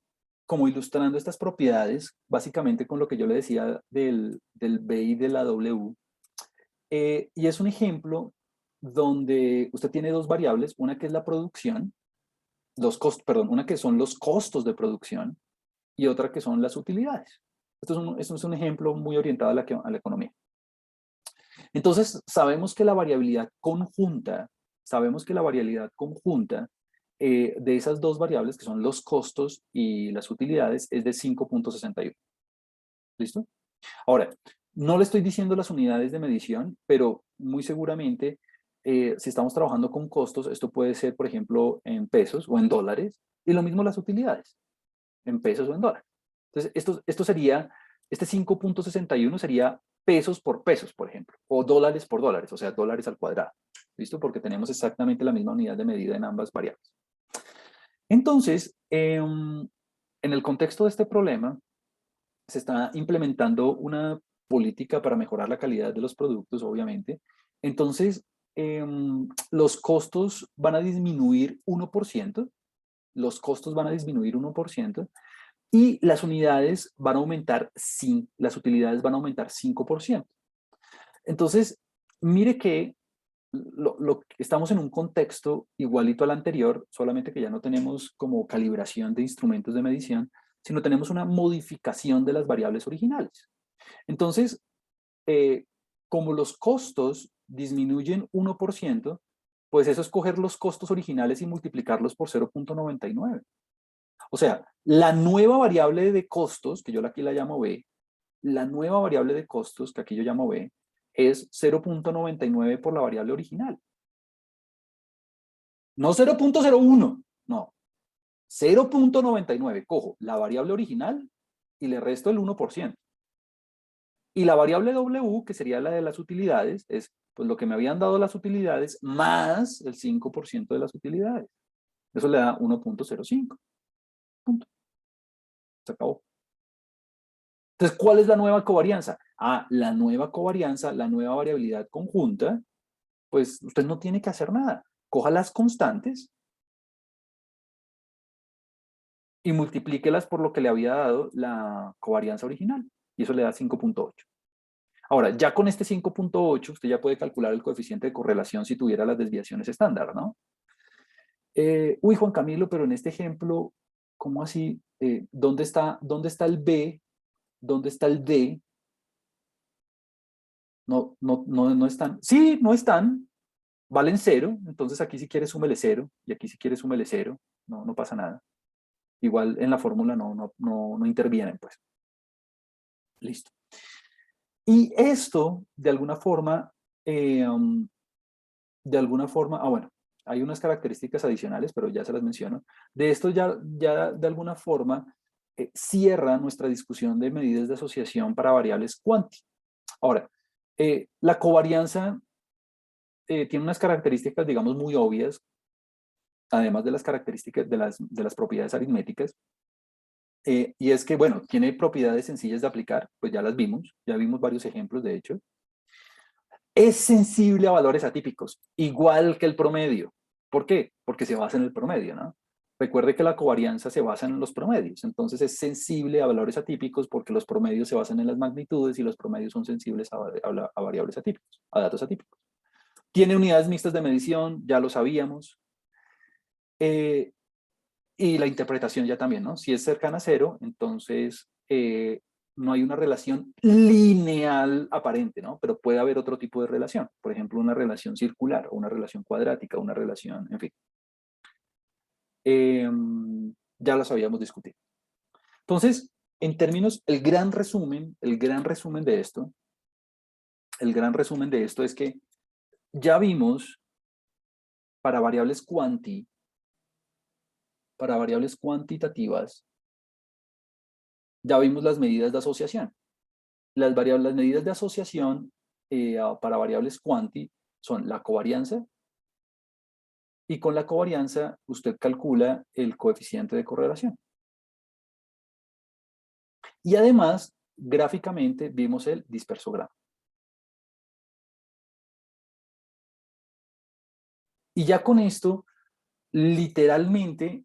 como ilustrando estas propiedades, básicamente con lo que yo le decía del B y de la W. Y es un ejemplo donde usted tiene dos variables, una que es la producción, una que son los costos de producción y otra que son las utilidades. Esto es un ejemplo muy orientado a la economía. Entonces, sabemos que la variabilidad conjunta de esas dos variables, que son los costos y las utilidades, es de 5.61. ¿Listo? Ahora, no le estoy diciendo las unidades de medición, pero muy seguramente, si estamos trabajando con costos, esto puede ser, por ejemplo, en pesos o en dólares, y lo mismo las utilidades, en pesos o en dólares. Entonces, este 5.61 sería pesos por pesos, por ejemplo, o dólares por dólares, o sea, dólares al cuadrado. ¿Listo? Porque tenemos exactamente la misma unidad de medida en ambas variables. Entonces, en el contexto de este problema, se está implementando una política para mejorar la calidad de los productos, obviamente. Entonces, los costos van a disminuir 1%, los costos van a disminuir 1%, y las unidades van a aumentar, las utilidades van a aumentar 5%. Entonces, mire que estamos en un contexto igualito al anterior, solamente que ya no tenemos como calibración de instrumentos de medición, sino tenemos una modificación de las variables originales. Entonces, como los costos disminuyen 1%, pues eso es coger los costos originales y multiplicarlos por 0.99. O sea, la nueva variable de costos, que yo aquí la llamo B, la nueva variable de costos, que aquí yo llamo B, es 0.99 por la variable original. No 0.01, no. 0.99. Cojo la variable original y le resto el 1%. Y la variable W, que sería la de las utilidades, es pues lo que me habían dado las utilidades más el 5% de las utilidades. Eso le da 1.05. Punto. Se acabó. Entonces, ¿cuál es la nueva covarianza? La nueva covarianza, la nueva variabilidad conjunta, pues usted no tiene que hacer nada. Coja las constantes y multiplíquelas por lo que le había dado la covarianza original. Y eso le da 5.8. Ahora, ya con este 5.8, usted ya puede calcular el coeficiente de correlación si tuviera las desviaciones estándar, ¿no? Juan Camilo, pero en este ejemplo, ¿cómo así? ¿Dónde está el B? ¿Dónde está el D? No están. Sí, no están. Valen 0. Entonces aquí si quiere súmele 0 y aquí si quiere súmele 0. No pasa nada. Igual en la fórmula no intervienen, pues. Listo. Y esto, de alguna forma, bueno, hay unas características adicionales, pero ya se las menciono. De esto ya de alguna forma cierra nuestra discusión de medidas de asociación para variables cuanti. Ahora, la covarianza tiene unas características, digamos, muy obvias, además de las características de las propiedades aritméticas, y es que, bueno, tiene propiedades sencillas de aplicar, pues ya las vimos, ya vimos varios ejemplos, de hecho. Es sensible a valores atípicos, igual que el promedio. ¿Por qué? Porque se basa en el promedio, ¿no? Recuerde que la covarianza se basa en los promedios, entonces es sensible a valores atípicos porque los promedios se basan en las magnitudes y los promedios son sensibles a variables atípicos, a datos atípicos. Tiene unidades mixtas de medición, ya lo sabíamos. Y la interpretación ya también, ¿no? Si es cercana a cero, entonces no hay una relación lineal aparente, ¿no? Pero puede haber otro tipo de relación. Por ejemplo, una relación circular, o una relación cuadrática, una relación, en fin. Ya lo sabíamos discutir. Entonces, en términos, el gran resumen de esto, es que ya vimos para variables cuantitativas, ya vimos las medidas de asociación. Las medidas de asociación para variables cuanti son la covarianza, y con la covarianza usted calcula el coeficiente de correlación. Y además, gráficamente, vimos el dispersograma. Y ya con esto, literalmente,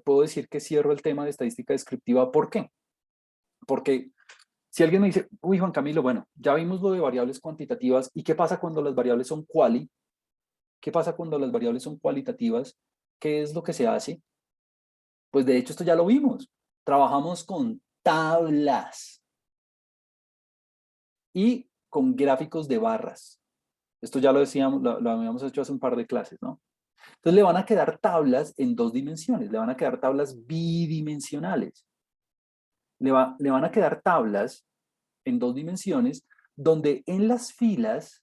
puedo decir que cierro el tema de estadística descriptiva. ¿Por qué? Porque si alguien me dice, uy, Juan Camilo, bueno, ya vimos lo de variables cuantitativas, ¿y qué pasa cuando las variables son quali? ¿Qué pasa cuando las variables son cualitativas? ¿Qué es lo que se hace? Pues de hecho esto ya lo vimos. Trabajamos con tablas y con gráficos de barras. Esto ya lo decíamos, lo habíamos hecho hace un par de clases, ¿no? Entonces le van a quedar tablas en 2 dimensiones, le van a quedar tablas bidimensionales. Le van a quedar tablas en 2 dimensiones donde en las filas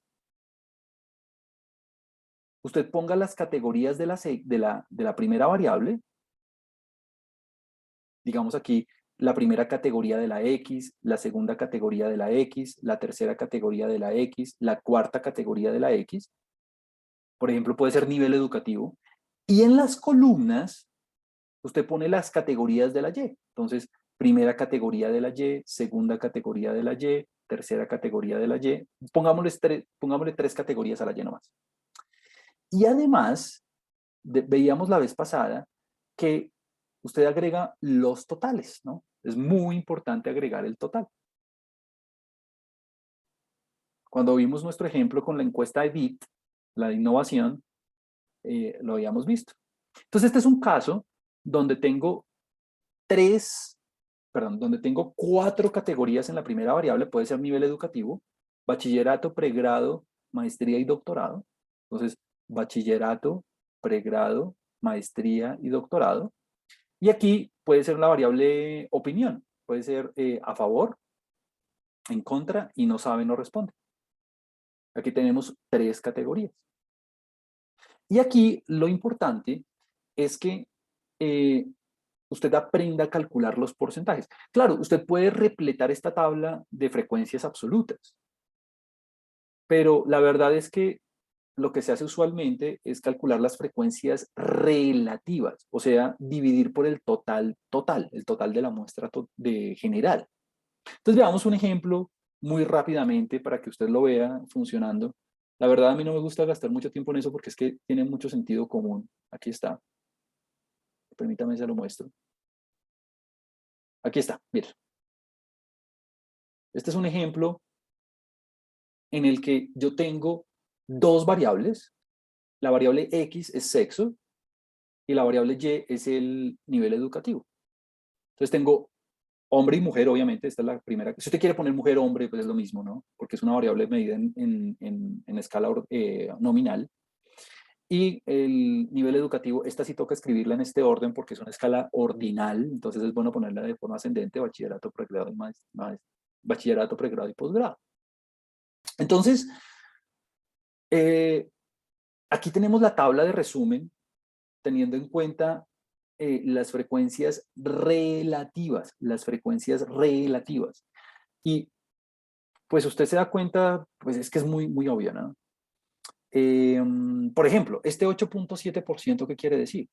usted ponga las categorías de la primera variable. Digamos aquí, la primera categoría de la X, la segunda categoría de la X, la tercera categoría de la X, la cuarta categoría de la X. Por ejemplo, puede ser nivel educativo. Y en las columnas, usted pone las categorías de la Y. Entonces, primera categoría de la Y, segunda categoría de la Y, tercera categoría de la Y. Pongámosle 3 categorías a la Y nomás. Y además, veíamos la vez pasada que usted agrega los totales, ¿no? Es muy importante agregar el total. Cuando vimos nuestro ejemplo con la encuesta EBIT, la de innovación, lo habíamos visto. Entonces, este es un caso donde tengo donde tengo 4 categorías en la primera variable, puede ser nivel educativo, bachillerato, pregrado, maestría y doctorado. Entonces, bachillerato, pregrado, maestría y doctorado. Y aquí puede ser la variable opinión, puede ser a favor, en contra y no sabe, no responde. Aquí tenemos 3 categorías. Y aquí lo importante es que usted aprenda a calcular los porcentajes. Claro, usted puede repletar esta tabla de frecuencias absolutas, pero la verdad es que lo que se hace usualmente es calcular las frecuencias relativas, o sea, dividir por el total de la muestra de general. Entonces veamos un ejemplo muy rápidamente para que usted lo vea funcionando. La verdad a mí no me gusta gastar mucho tiempo en eso porque es que tiene mucho sentido común. Aquí está. Permítame, se lo muestro. Aquí está, mira. Este es un ejemplo en el que yo tengo 2 variables. La variable X es sexo y la variable Y es el nivel educativo. Entonces tengo hombre y mujer, obviamente, esta es la primera. Si usted quiere poner mujer o hombre, pues es lo mismo, ¿no? Porque es una variable medida en escala nominal. Y el nivel educativo, esta sí toca escribirla en este orden porque es una escala ordinal, entonces es bueno ponerla de forma ascendente, bachillerato, pregrado y bachillerato, pregrado y posgrado. Entonces, aquí tenemos la tabla de resumen, teniendo en cuenta las frecuencias relativas, Y pues usted se da cuenta, pues es que es muy, muy obvio, ¿no? Por ejemplo, este 8.7%, ¿qué quiere decir?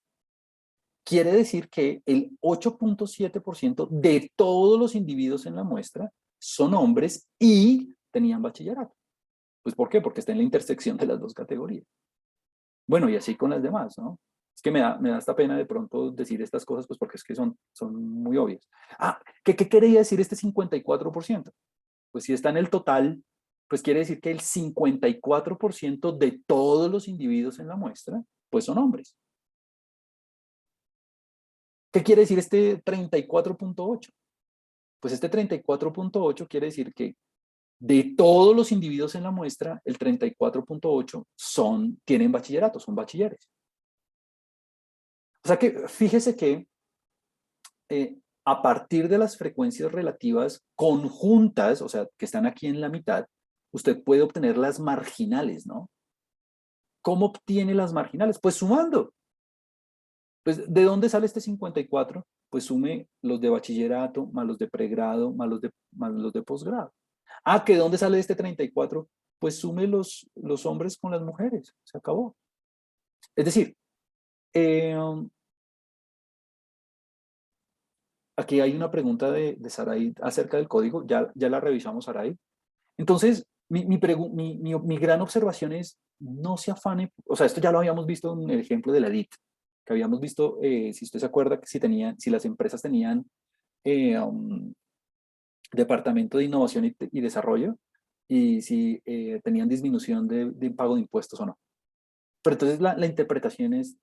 Quiere decir que el 8.7% de todos los individuos en la muestra son hombres y tenían bachillerato. Pues ¿por qué? Porque está en la intersección de las dos categorías. Bueno, y así con las demás, ¿no? Es que me da esta pena de pronto decir estas cosas, pues porque es que son muy obvias. Ah, ¿qué quería decir este 54%? Pues si está en el total, pues quiere decir que el 54% de todos los individuos en la muestra, pues son hombres. ¿Qué quiere decir este 34.8? Pues este 34.8 quiere decir que de todos los individuos en la muestra, el 34.8 tienen bachillerato, son bachilleres. O sea que fíjese que a partir de las frecuencias relativas conjuntas, o sea, que están aquí en la mitad, usted puede obtener las marginales, ¿no? ¿Cómo obtiene las marginales? Pues sumando. Pues, ¿de dónde sale este 54? Pues sume los de bachillerato, más los de pregrado, más los de posgrado. Ah, ¿que de dónde sale este 34? Pues sume los hombres con las mujeres. Se acabó. Es decir, aquí hay una pregunta de Saray acerca del código. Ya la revisamos, Saray. Entonces, mi gran observación es, no se afane, o sea, esto ya lo habíamos visto en el ejemplo de la EDIT, que habíamos visto, si usted se acuerda, que si las empresas tenían departamento de innovación y desarrollo, y si tenían disminución de pago de impuestos o no. Pero entonces la interpretación es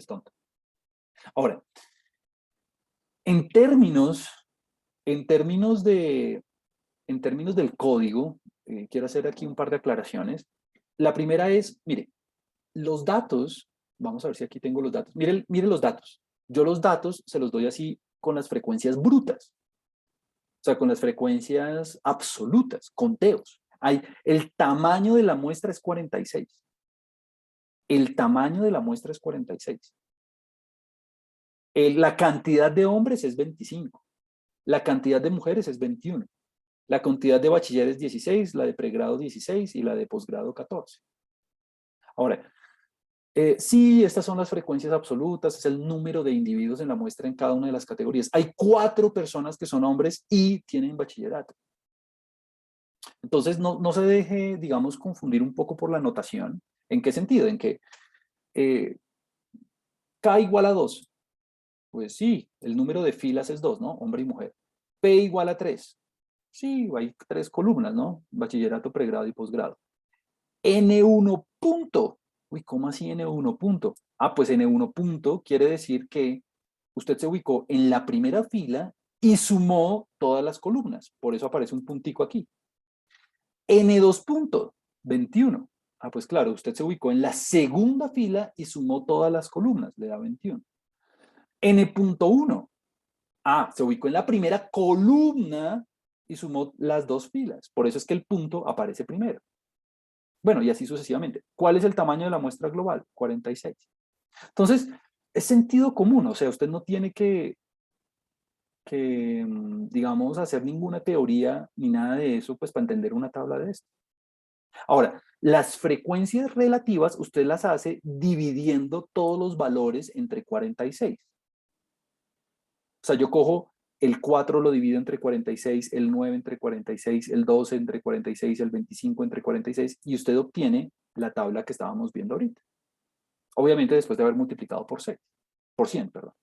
tonta. Ahora, en términos del código, quiero hacer aquí un par de aclaraciones. La primera es, mire, los datos, vamos a ver si aquí tengo los datos. Mire los datos. Yo los datos se los doy así con las frecuencias brutas. O sea, con las frecuencias absolutas, conteos. El tamaño de la muestra es 46. El tamaño de la muestra es 46. La cantidad de hombres es 25. La cantidad de mujeres es 21. La cantidad de bachilleres 16, la de pregrado 16 y la de posgrado 14. Ahora, sí, estas son las frecuencias absolutas, es el número de individuos en la muestra en cada una de las categorías. Hay 4 personas que son hombres y tienen bachillerato. Entonces, no se deje, digamos, confundir un poco por la notación. ¿En qué sentido? En que K igual a 2. Pues sí, el número de filas es 2, ¿no? Hombre y mujer. P igual a 3. Sí, hay 3 columnas, ¿no? Bachillerato, pregrado y posgrado. N1 punto. Uy, ¿cómo así N1 punto? Ah, pues N1 punto quiere decir que usted se ubicó en la primera fila y sumó todas las columnas. Por eso aparece un puntico aquí. N2 punto, 21. Ah, pues claro, usted se ubicó en la segunda fila y sumó todas las columnas, le da 21. N.1. Ah, se ubicó en la primera columna y sumó las 2 filas. Por eso es que el punto aparece primero. Bueno, y así sucesivamente. ¿Cuál es el tamaño de la muestra global? 46. Entonces, es sentido común, o sea, usted no tiene que digamos, hacer ninguna teoría ni nada de eso, pues para entender una tabla de esto. Ahora, las frecuencias relativas usted las hace dividiendo todos los valores entre 46. O sea, yo cojo el 4 lo divido entre 46, el 9 entre 46, el 12 entre 46, el 25 entre 46 y usted obtiene la tabla que estábamos viendo ahorita. Obviamente después de haber multiplicado por 6, por 100, perdón.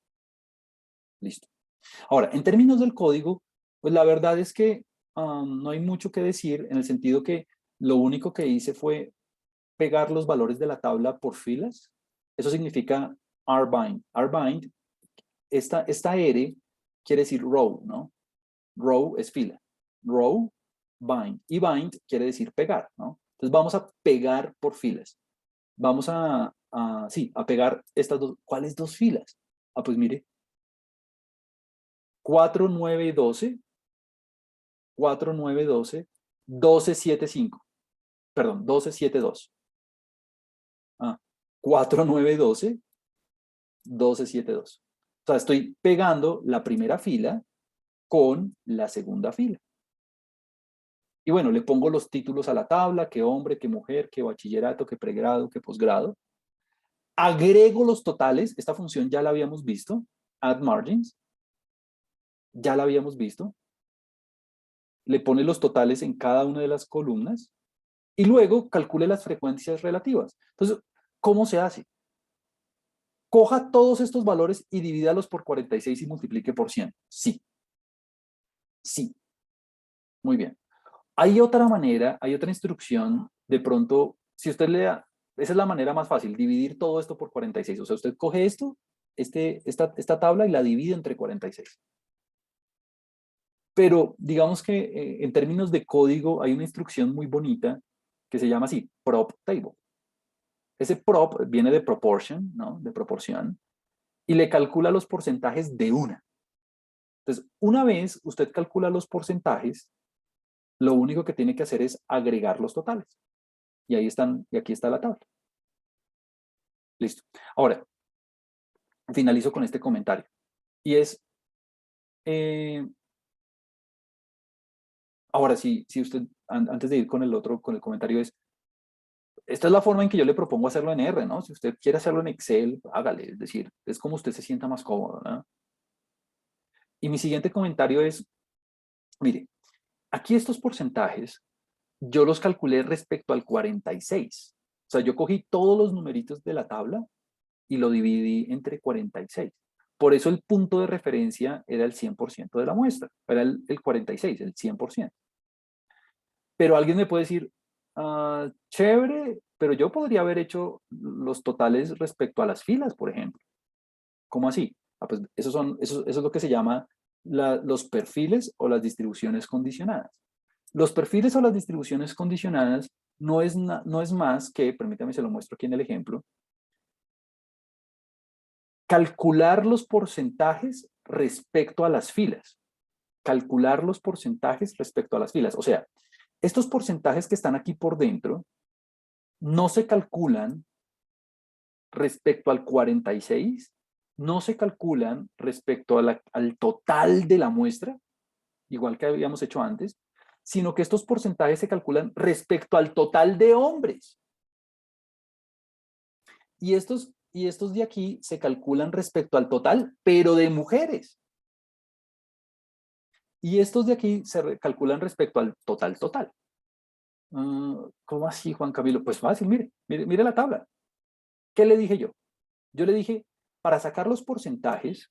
Listo. Ahora, en términos del código, pues la verdad es que no hay mucho que decir en el sentido que lo único que hice fue pegar los valores de la tabla por filas. Eso significa rbind. Rbind, esta R quiere decir row, ¿no? Row es fila. Row, bind. Y bind quiere decir pegar, ¿no? Entonces vamos a pegar por filas. Vamos a pegar estas dos. ¿Cuáles 2 filas? Ah, pues mire. 4, 9, 12. 4, 9, 12, 12, 7, 5. Perdón, 12, 7, 2. 4, 9, 12, 12, 7, 2. O sea, estoy pegando la primera fila con la segunda fila. Y bueno, le pongo los títulos a la tabla, qué hombre, qué mujer, qué bachillerato, qué pregrado, qué posgrado. Agrego los totales, esta función ya la habíamos visto, add margins, ya la habíamos visto. Le pone los totales en cada una de las columnas y luego calcule las frecuencias relativas. Entonces, ¿cómo se hace? Coja todos estos valores y divídalos por 46 y multiplique por 100. Sí. Sí. Muy bien. Hay otra manera, hay otra instrucción, de pronto, si usted le da, esa es la manera más fácil, dividir todo esto por 46. O sea, usted coge esto, esta tabla y la divide entre 46. Pero digamos que en términos de código hay una instrucción muy bonita que se llama así, prop table. Ese prop viene de proportion, ¿no? De proporción, y le calcula los porcentajes de una. Entonces, una vez usted calcula los porcentajes, lo único que tiene que hacer es agregar los totales. Y ahí están, y aquí está la tabla. Listo. Ahora, finalizo con este comentario. Y es, ahora sí, si usted, antes de ir con el otro, con el comentario es, esta es la forma en que yo le propongo hacerlo en R, ¿no? Si usted quiere hacerlo en Excel, hágale, es decir, es como usted se sienta más cómodo, ¿no? Y mi siguiente comentario es, mire, aquí estos porcentajes, yo los calculé respecto al 46. O sea, yo cogí todos los numeritos de la tabla y lo dividí entre 46. Por eso el punto de referencia era el 100% de la muestra, era el 46, el 100%. Pero alguien me puede decir, chévere, pero yo podría haber hecho los totales respecto a las filas, por ejemplo. ¿Cómo así? Pues eso es lo que se llama los perfiles o las distribuciones condicionadas. Los perfiles o las distribuciones condicionadas no es más que, permítame se lo muestro aquí en el ejemplo, calcular los porcentajes respecto a las filas. Calcular los porcentajes respecto a las filas. O sea, estos porcentajes que están aquí por dentro no se calculan respecto al 46, no se calculan respecto al total de la muestra, igual que habíamos hecho antes, sino que estos porcentajes se calculan respecto al total de hombres. Y estos de aquí se calculan respecto al total, pero de mujeres. Y estos de aquí se calculan respecto al total total. ¿Cómo así, Juan Camilo? Pues fácil, mire la tabla. ¿Qué le dije yo? Yo le dije, para sacar los porcentajes,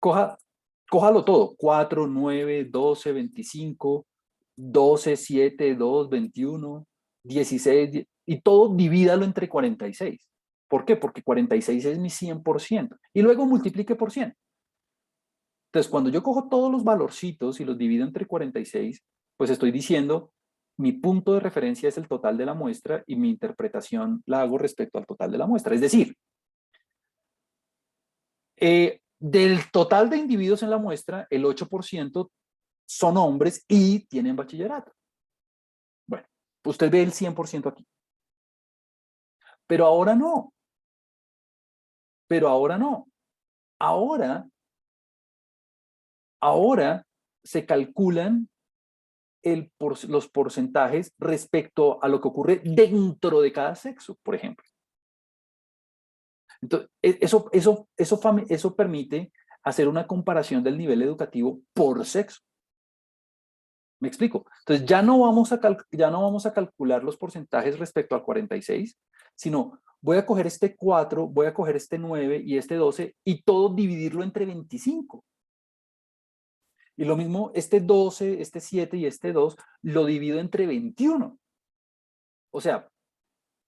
cójalo todo, 4, 9, 12, 25, 12, 7, 2, 21, 16, y todo divídalo entre 46. ¿Por qué? Porque 46 es mi 100%. Y luego multiplique por 100. Entonces, cuando yo cojo todos los valorcitos y los divido entre 46, pues estoy diciendo, mi punto de referencia es el total de la muestra y mi interpretación la hago respecto al total de la muestra. Es decir, del total de individuos en la muestra, el 8% son hombres y tienen bachillerato. Bueno, usted ve el 100% aquí. Pero ahora no. Pero ahora no. Ahora se calculan los porcentajes respecto a lo que ocurre dentro de cada sexo, por ejemplo. Entonces, eso permite hacer una comparación del nivel educativo por sexo. ¿Me explico? Entonces, ya no vamos a calcular los porcentajes respecto al 46, sino voy a coger este 4, voy a coger este 9 y este 12 y todo dividirlo entre 25. Y lo mismo, este 12, este 7 y este 2 lo divido entre 21. O sea,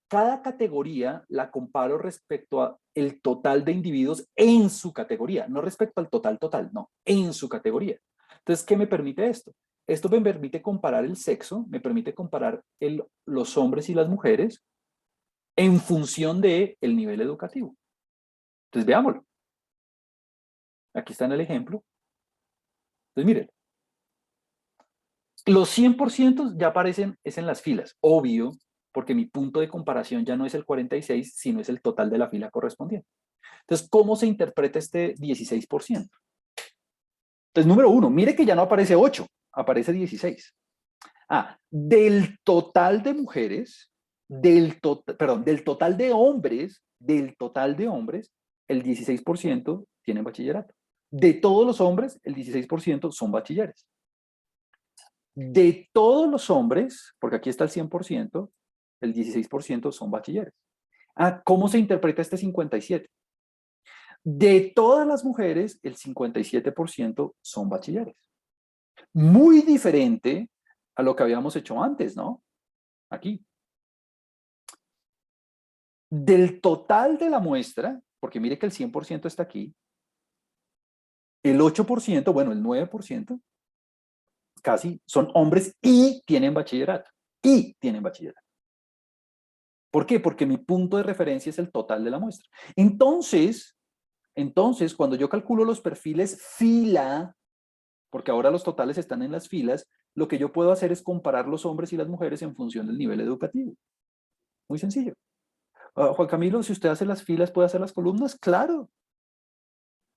cada categoría la comparo respecto a el total de individuos en su categoría, no respecto al total, no, en su categoría. Entonces, ¿qué me permite esto? Esto me permite comparar el sexo, me permite comparar los hombres y las mujeres en función del nivel educativo. Entonces, veámoslo. Aquí está en el ejemplo. Entonces, miren. Los 100% ya aparecen es en las filas, obvio, porque mi punto de comparación ya no es el 46, sino es el total de la fila correspondiente. Entonces, ¿cómo se interpreta este 16%? Entonces, número uno, mire que ya no aparece 8, aparece 16. Del total de mujeres, del total de hombres, el 16% tienen bachillerato. De todos los hombres, el 16% son bachilleres. De todos los hombres, porque aquí está el 100%, el 16% son bachilleres. ¿Cómo se interpreta este 57? De todas las mujeres, el 57% son bachilleres. Muy diferente a lo que habíamos hecho antes, ¿no? Aquí. Del total de la muestra, porque mire que el 100% está aquí, el 8%, bueno, el 9%, casi, son hombres y tienen bachillerato. Y tienen bachillerato. ¿Por qué? Porque mi punto de referencia es el total de la muestra. Entonces, cuando yo calculo los perfiles fila, porque ahora los totales están en las filas, lo que yo puedo hacer es comparar los hombres y las mujeres en función del nivel educativo. Muy sencillo. Juan Camilo, si usted hace las filas, ¿puede hacer las columnas? Claro.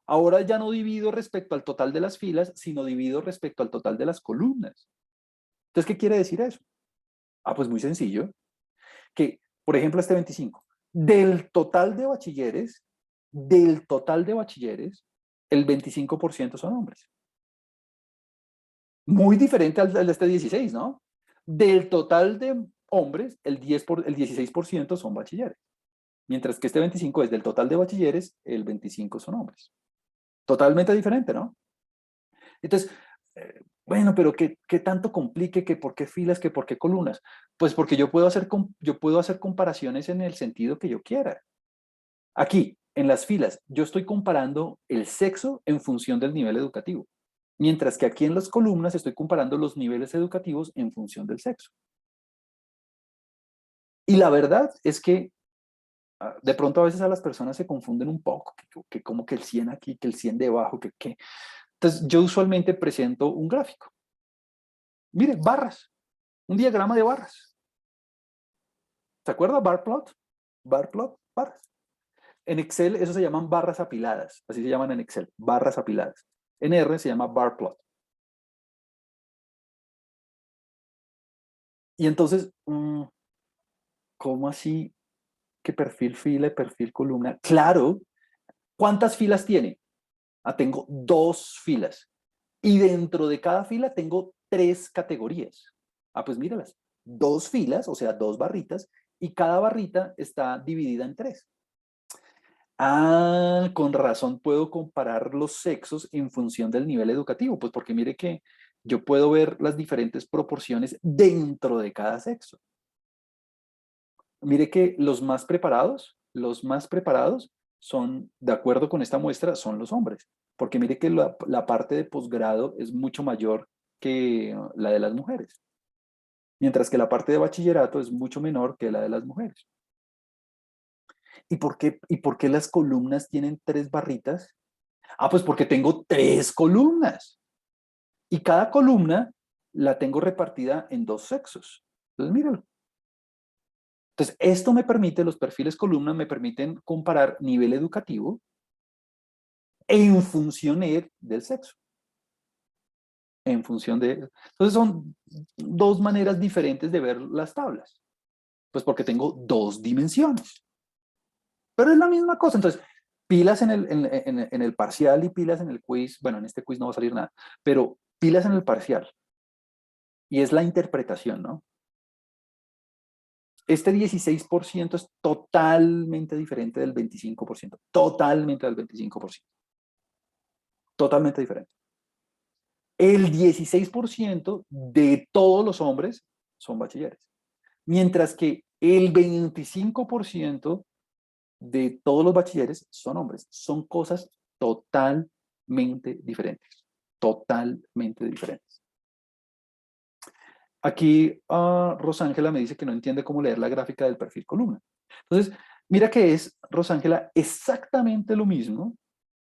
Ahora ya no divido respecto al total de las filas, sino divido respecto al total de las columnas. Entonces, ¿qué quiere decir eso? Pues muy sencillo. Que, por ejemplo, este 25. Del total de bachilleres, el 25% son hombres. Muy diferente al de este 16, ¿no? Del total de hombres, el 16% son bachilleres. Mientras que este 25 es del total de bachilleres, el 25 son hombres. Totalmente diferente, ¿no? Entonces, bueno, pero ¿qué tanto complique? ¿Que por qué filas? ¿Que por qué columnas? Pues porque yo puedo hacer comparaciones en el sentido que yo quiera. Aquí, en las filas, yo estoy comparando el sexo en función del nivel educativo. Mientras que aquí en las columnas estoy comparando los niveles educativos en función del sexo. Y la verdad es que de pronto a veces a las personas se confunden un poco, que como que el 100 aquí, que el 100 debajo, que. Entonces yo usualmente presento un gráfico. Mire, barras, un diagrama de barras. ¿Se acuerda? Bar plot, barras. En Excel eso se llaman barras apiladas, así se llaman en Excel, barras apiladas. En R se llama bar plot. Y entonces, ¿cómo así que perfil fila y perfil columna? Claro, ¿cuántas filas tiene? Tengo 2 filas. Y dentro de cada fila tengo 3 categorías. Pues míralas. 2 filas, o sea, 2 barritas, y cada barrita está dividida en 3. Con razón puedo comparar los sexos en función del nivel educativo, pues porque mire que yo puedo ver las diferentes proporciones dentro de cada sexo. Mire que los más preparados son, de acuerdo con esta muestra, son los hombres, porque mire que la parte de posgrado es mucho mayor que la de las mujeres, mientras que la parte de bachillerato es mucho menor que la de las mujeres. ¿Y por qué las columnas tienen 3 barritas? Pues porque tengo 3 columnas. Y cada columna la tengo repartida en 2 sexos. Entonces, míralo. Entonces, los perfiles columna me permiten comparar nivel educativo en función del sexo. Entonces, son 2 maneras diferentes de ver las tablas. Pues porque tengo 2 dimensiones. Pero es la misma cosa. Entonces, pilas en el parcial y pilas en el quiz. Bueno, en este quiz no va a salir nada, pero pilas en el parcial. Y es la interpretación, ¿no? Este 16% es totalmente diferente del 25%. Totalmente del 25%. Totalmente diferente. El 16% de todos los hombres son bachilleres. Mientras que el 25% de todos los bachilleres son hombres. Son cosas totalmente diferentes. Totalmente diferentes. Aquí Rosángela me dice que no entiende cómo leer la gráfica del perfil columna. Entonces, mira que es, Rosángela, exactamente lo mismo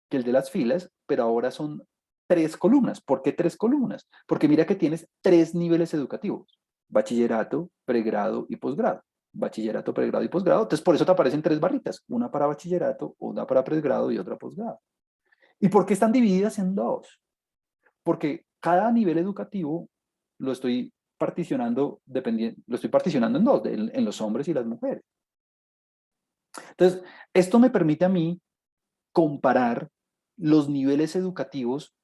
que el de las filas, pero ahora son 3 columnas. ¿Por qué 3 columnas? Porque mira que tienes 3 niveles educativos: bachillerato, pregrado y posgrado. Bachillerato, pregrado y posgrado. Entonces, por eso te aparecen 3 barritas: una para bachillerato, una para pregrado y otra posgrado. ¿Y por qué están divididas en 2? Porque cada nivel educativo lo estoy particionando, lo estoy particionando en 2, en los hombres y las mujeres. Entonces, esto me permite a mí comparar los niveles educativos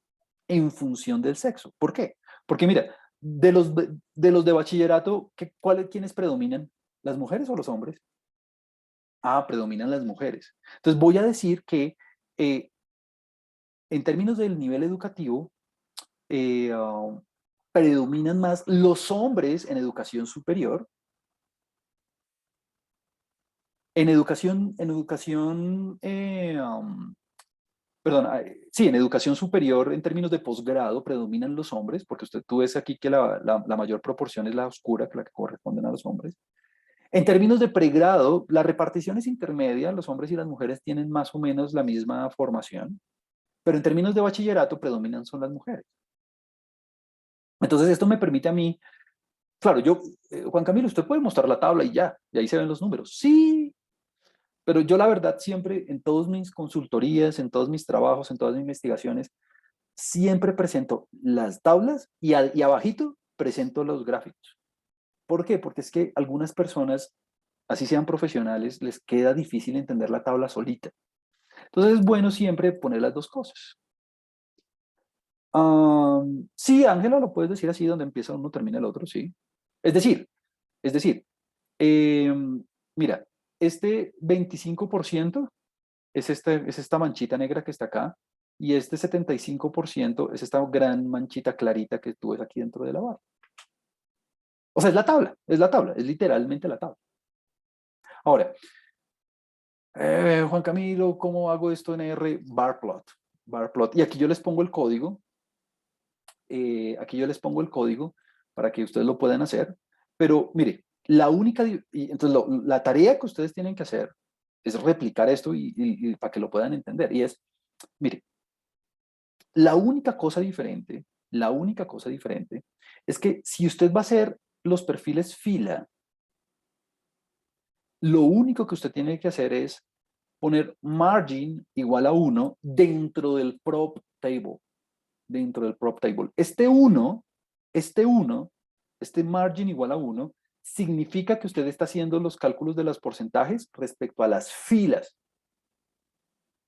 en función del sexo. ¿Por qué? Porque mira, de los de bachillerato, ¿quiénes predominan? ¿Las mujeres o los hombres? Ah, predominan las mujeres. Entonces voy a decir que en términos del nivel educativo, eh, uh, predominan más los hombres en educación superior. Perdón, sí, en educación superior, en términos de posgrado, predominan los hombres, porque tú ves aquí que la mayor proporción es la oscura, la que corresponden a los hombres. En términos de pregrado, la repartición es intermedia, los hombres y las mujeres tienen más o menos la misma formación, pero en términos de bachillerato predominan son las mujeres. Entonces esto me permite a mí, claro, Juan Camilo, usted puede mostrar la tabla y ya, y ahí se ven los números. Sí, pero yo la verdad siempre en todas mis consultorías, en todos mis trabajos, en todas mis investigaciones, siempre presento las tablas y abajito presento los gráficos. ¿Por qué? Porque es que algunas personas, así sean profesionales, les queda difícil entender la tabla solita. Entonces es bueno siempre poner las dos cosas. Sí, Ángela, lo puedes decir así, donde empieza uno, termina el otro, sí. Es decir, es decir, eh, mira, este 25% es esta manchita negra que está acá, y este 75% es esta gran manchita clarita que tú ves aquí dentro de la barra. O sea, es literalmente la tabla. Ahora, Juan Camilo, ¿cómo hago esto en R? Barplot. Barplot. Y aquí yo les pongo el código. Aquí yo les pongo el código para que ustedes lo puedan hacer. Pero mire, entonces la tarea que ustedes tienen que hacer es replicar esto y para que lo puedan entender. Y es, mire, la única cosa diferente es que si usted va a hacer los perfiles fila, lo único que usted tiene que hacer es poner margin igual a 1 dentro del prop table. Dentro del prop table. Este margin igual a 1, significa que usted está haciendo los cálculos de los porcentajes respecto a las filas.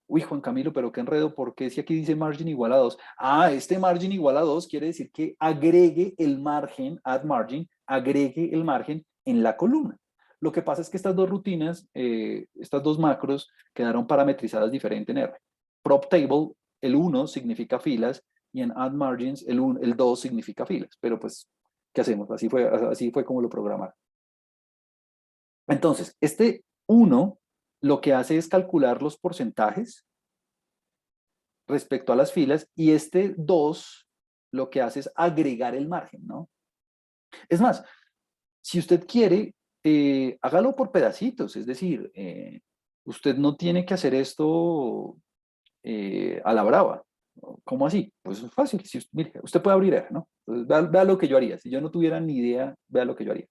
Uy, Juan Camilo, pero qué enredo, ¿por qué si aquí dice margin igual a 2? Ah, este margin igual a 2 quiere decir que agregue el margen, add margin, agregue el margen en la columna. Lo que pasa es que estas dos rutinas, estas dos macros, quedaron parametrizadas diferente en R. Prop table, el 1 significa filas, y en add margins, el 2 significa filas. Pero pues, ¿qué hacemos? Así fue como lo programaron. Entonces, este 1 lo que hace es calcular los porcentajes respecto a las filas, y este 2 lo que hace es agregar el margen, ¿no? Es más, si usted quiere, hágalo por pedacitos, es decir, usted no tiene que hacer esto a la brava. ¿Cómo así? Pues es fácil. Mire, usted puede abrir R, ¿no? Entonces, vea lo que yo haría. Si yo no tuviera ni idea, vea lo que yo haría.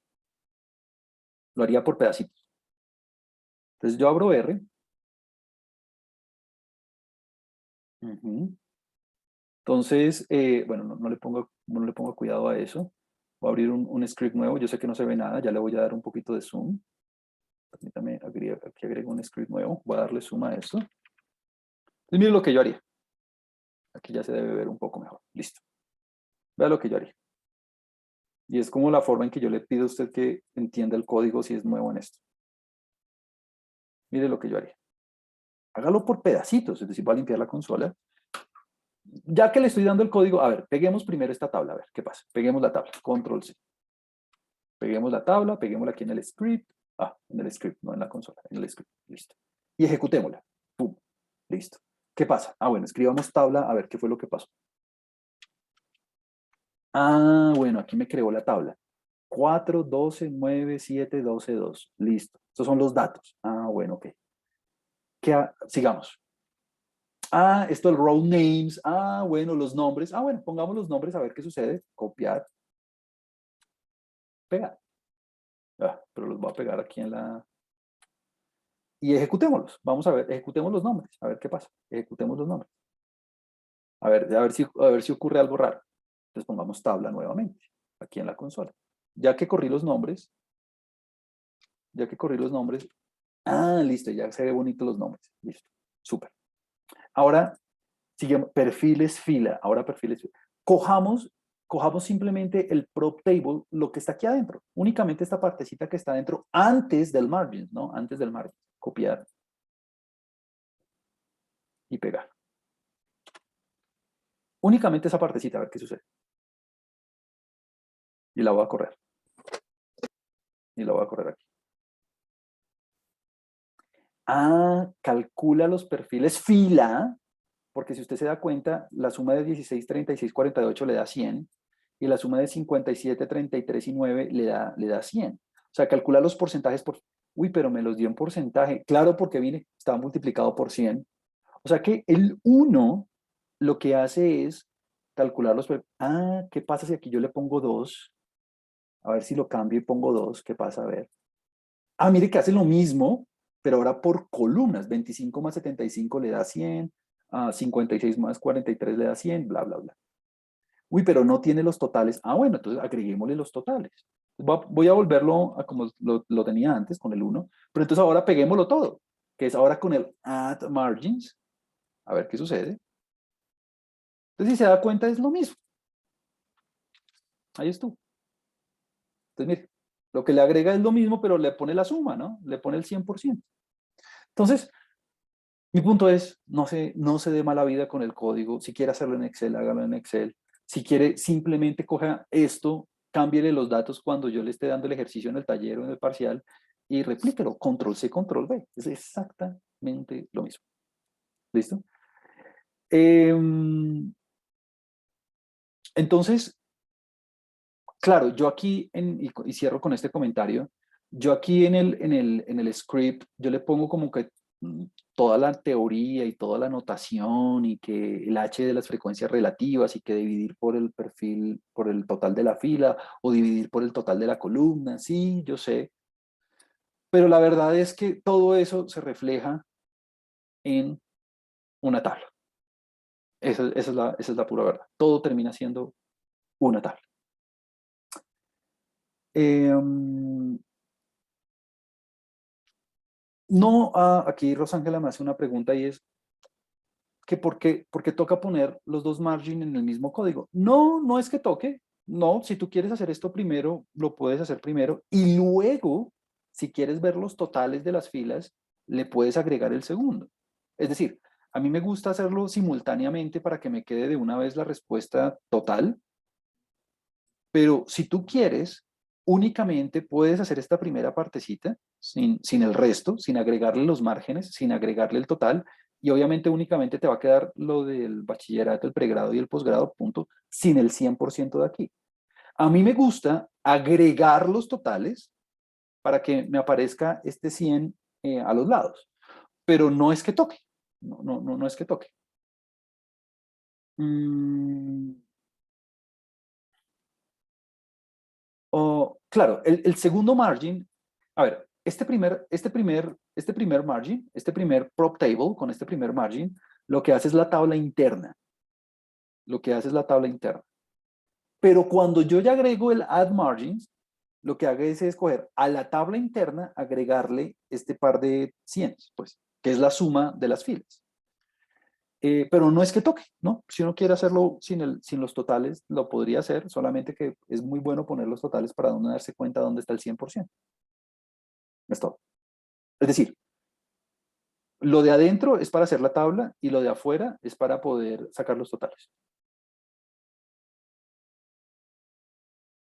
Lo haría por pedacitos. Entonces yo abro R. Entonces, bueno, no le pongo cuidado a eso. Voy a abrir un script nuevo. Yo sé que no se ve nada. Ya le voy a dar un poquito de zoom. Permítame, aquí agrego un script nuevo. Voy a darle zoom a esto. Entonces, mire lo que yo haría. Aquí ya se debe ver un poco mejor. Listo. Vea lo que yo haría. Y es como la forma en que yo le pido a usted que entienda el código si es nuevo en esto. Mire lo que yo haría. Hágalo por pedacitos, es decir, voy a limpiar la consola. Ya que le estoy dando el código, a ver, peguemos primero esta tabla, a ver, ¿qué pasa? Peguemos la tabla, control C. Peguemos la tabla, peguémosla aquí en el script. Ah, en el script, no en la consola, en el script, listo. Y ejecutémosla. Pum, listo. ¿Qué pasa? Ah, bueno, escribamos tabla, a ver qué fue lo que pasó. Ah, bueno, aquí me creó la tabla. 4, 12, 9, 7, 12, 2. Listo. Estos son los datos. Ah, bueno, ok. Sigamos. Ah, esto el row names. Ah, bueno, los nombres. Ah, bueno, pongamos los nombres a ver qué sucede. Copiar, pegar. Ah, pero los voy a pegar aquí en la... Y ejecutémoslos. Vamos a ver, ejecutemos los nombres. A ver qué pasa. Ejecutemos los nombres. A ver si ocurre algo raro. Entonces pongamos tabla nuevamente, aquí en la consola. Ya que corrí los nombres, listo, ya se ve bonito los nombres. Listo, súper. Ahora, sigamos, perfiles fila. Ahora perfiles fila. Cojamos simplemente el prop table, lo que está aquí adentro. Únicamente esta partecita que está adentro antes del margin, ¿no? Antes del margin. Copiar y pegar. Únicamente esa partecita, a ver qué sucede. Y la voy a correr. Y la voy a correr aquí. Ah, calcula los perfiles fila, porque si usted se da cuenta, la suma de 16, 36, 48 le da 100 y la suma de 57, 33 y 9 le da 100. O sea, calcula los porcentajes por... Uy, pero me los dio en porcentaje. Claro, porque viene, estaba multiplicado por 100. O sea que el 1 lo que hace es calcular los... Ah, ¿qué pasa si aquí yo le pongo 2? A ver si lo cambio y pongo 2. ¿Qué pasa? A ver. Ah, mire que hace lo mismo, pero ahora por columnas. 25 más 75 le da 100, 56 más 43 le da 100, bla, bla, bla. Uy, pero no tiene los totales. Ah, bueno, entonces agreguémosle los totales. Voy a volverlo a como lo tenía antes, con el 1, pero entonces ahora peguémoslo todo, que es ahora con el add margins. A ver qué sucede. Entonces, si se da cuenta, es lo mismo. Ahí estuvo. Entonces, mire, lo que le agrega es lo mismo, pero le pone la suma, ¿no? Le pone el 100%. Entonces, mi punto es, no se dé mala vida con el código. Si quiere hacerlo en Excel, hágalo en Excel. Si quiere, simplemente coja esto, cámbiele los datos cuando yo le esté dando el ejercicio en el taller o en el parcial y replíquelo. Control C, Control V. Es exactamente lo mismo. ¿Listo? Entonces, claro, yo aquí, y cierro con este comentario, yo aquí en el script, yo le pongo como que toda la teoría y toda la notación y que el h de las frecuencias relativas y que dividir por el perfil, por el total de la fila o dividir por el total de la columna, sí, yo sé, pero la verdad es que todo eso se refleja en una tabla. Esa es la pura verdad. Todo termina siendo una tabla. No, aquí Rosángela me hace una pregunta y es que ¿por qué toca poner los dos margin en el mismo código? No, no es que toque. No, si tú quieres hacer esto primero, lo puedes hacer primero y luego, si quieres ver los totales de las filas, le puedes agregar el segundo. Es decir, a mí me gusta hacerlo simultáneamente para que me quede de una vez la respuesta total, pero si tú quieres, únicamente puedes hacer esta primera partecita sin el resto, sin agregarle los márgenes, sin agregarle el total, y obviamente únicamente te va a quedar lo del bachillerato, el pregrado y el posgrado, punto, sin el 100% de aquí. A mí me gusta agregar los totales para que me aparezca este 100 a los lados, pero no es que toque, no es que toque. Mm, claro, el segundo margin, a ver, este primer margin, este primer prop table con este primer margin, lo que hace es la tabla interna. Lo que hace es la tabla interna. Pero cuando yo ya agrego el add margins, lo que hago es escoger a la tabla interna, agregarle este par de 100, pues, que es la suma de las filas. Pero no es que toque, ¿no? Si uno quiere hacerlo sin los totales, lo podría hacer, solamente que es muy bueno poner los totales para uno darse cuenta dónde está el 100%. Es todo. Es decir, lo de adentro es para hacer la tabla y lo de afuera es para poder sacar los totales.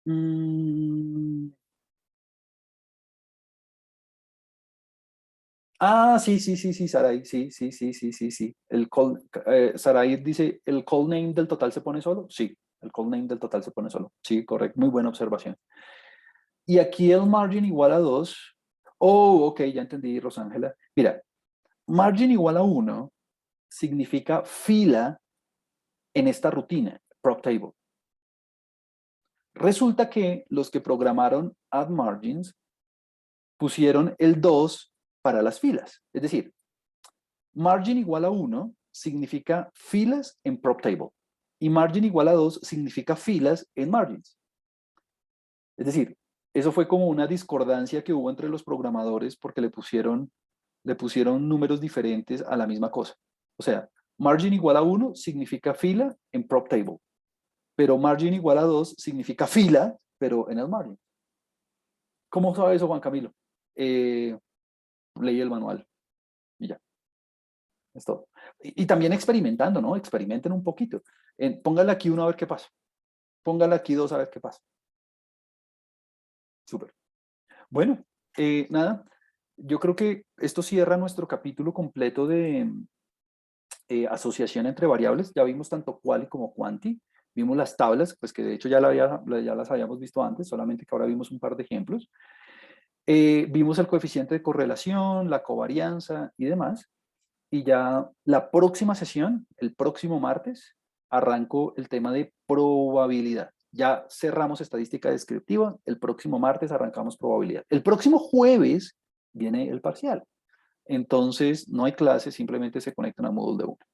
Mm. Ah, sí, sí, sí, sí, Sarai, sí, sí, sí, sí, sí, sí. Sarai dice, ¿el call name del total se pone solo? Sí, el call name del total se pone solo. Sí, correcto, muy buena observación. Y aquí el margin igual a 2. Oh, ok, ya entendí, Rosángela. Mira, margin igual a 1 significa fila en esta rutina, prop table. Resulta que los que programaron add margins pusieron el 2 para las filas. Es decir, margin igual a 1 significa filas en prop table y margin igual a 2 significa filas en margins. Es decir, eso fue como una discordancia que hubo entre los programadores porque le pusieron números diferentes a la misma cosa. O sea, margin igual a 1 significa fila en prop table, pero margin igual a 2 significa fila, pero en el margin. ¿Cómo sabe eso, Juan Camilo? Leí el manual y ya. Es todo. Y también experimentando, ¿no? Experimenten un poquito. Póngale aquí 1 a ver qué pasa. Póngale aquí 2 a ver qué pasa. Súper. Bueno, nada. Yo creo que esto cierra nuestro capítulo completo de asociación entre variables. Ya vimos tanto quali como quanti. Vimos las tablas, pues que de hecho ya las habíamos visto antes, solamente que ahora vimos un par de ejemplos. Vimos el coeficiente de correlación, la covarianza y demás. Y ya la próxima sesión, el próximo martes, arranco el tema de probabilidad. Ya cerramos estadística descriptiva, el próximo martes arrancamos probabilidad. El próximo jueves viene el parcial. Entonces no hay clase, simplemente se conectan a Moodle de una.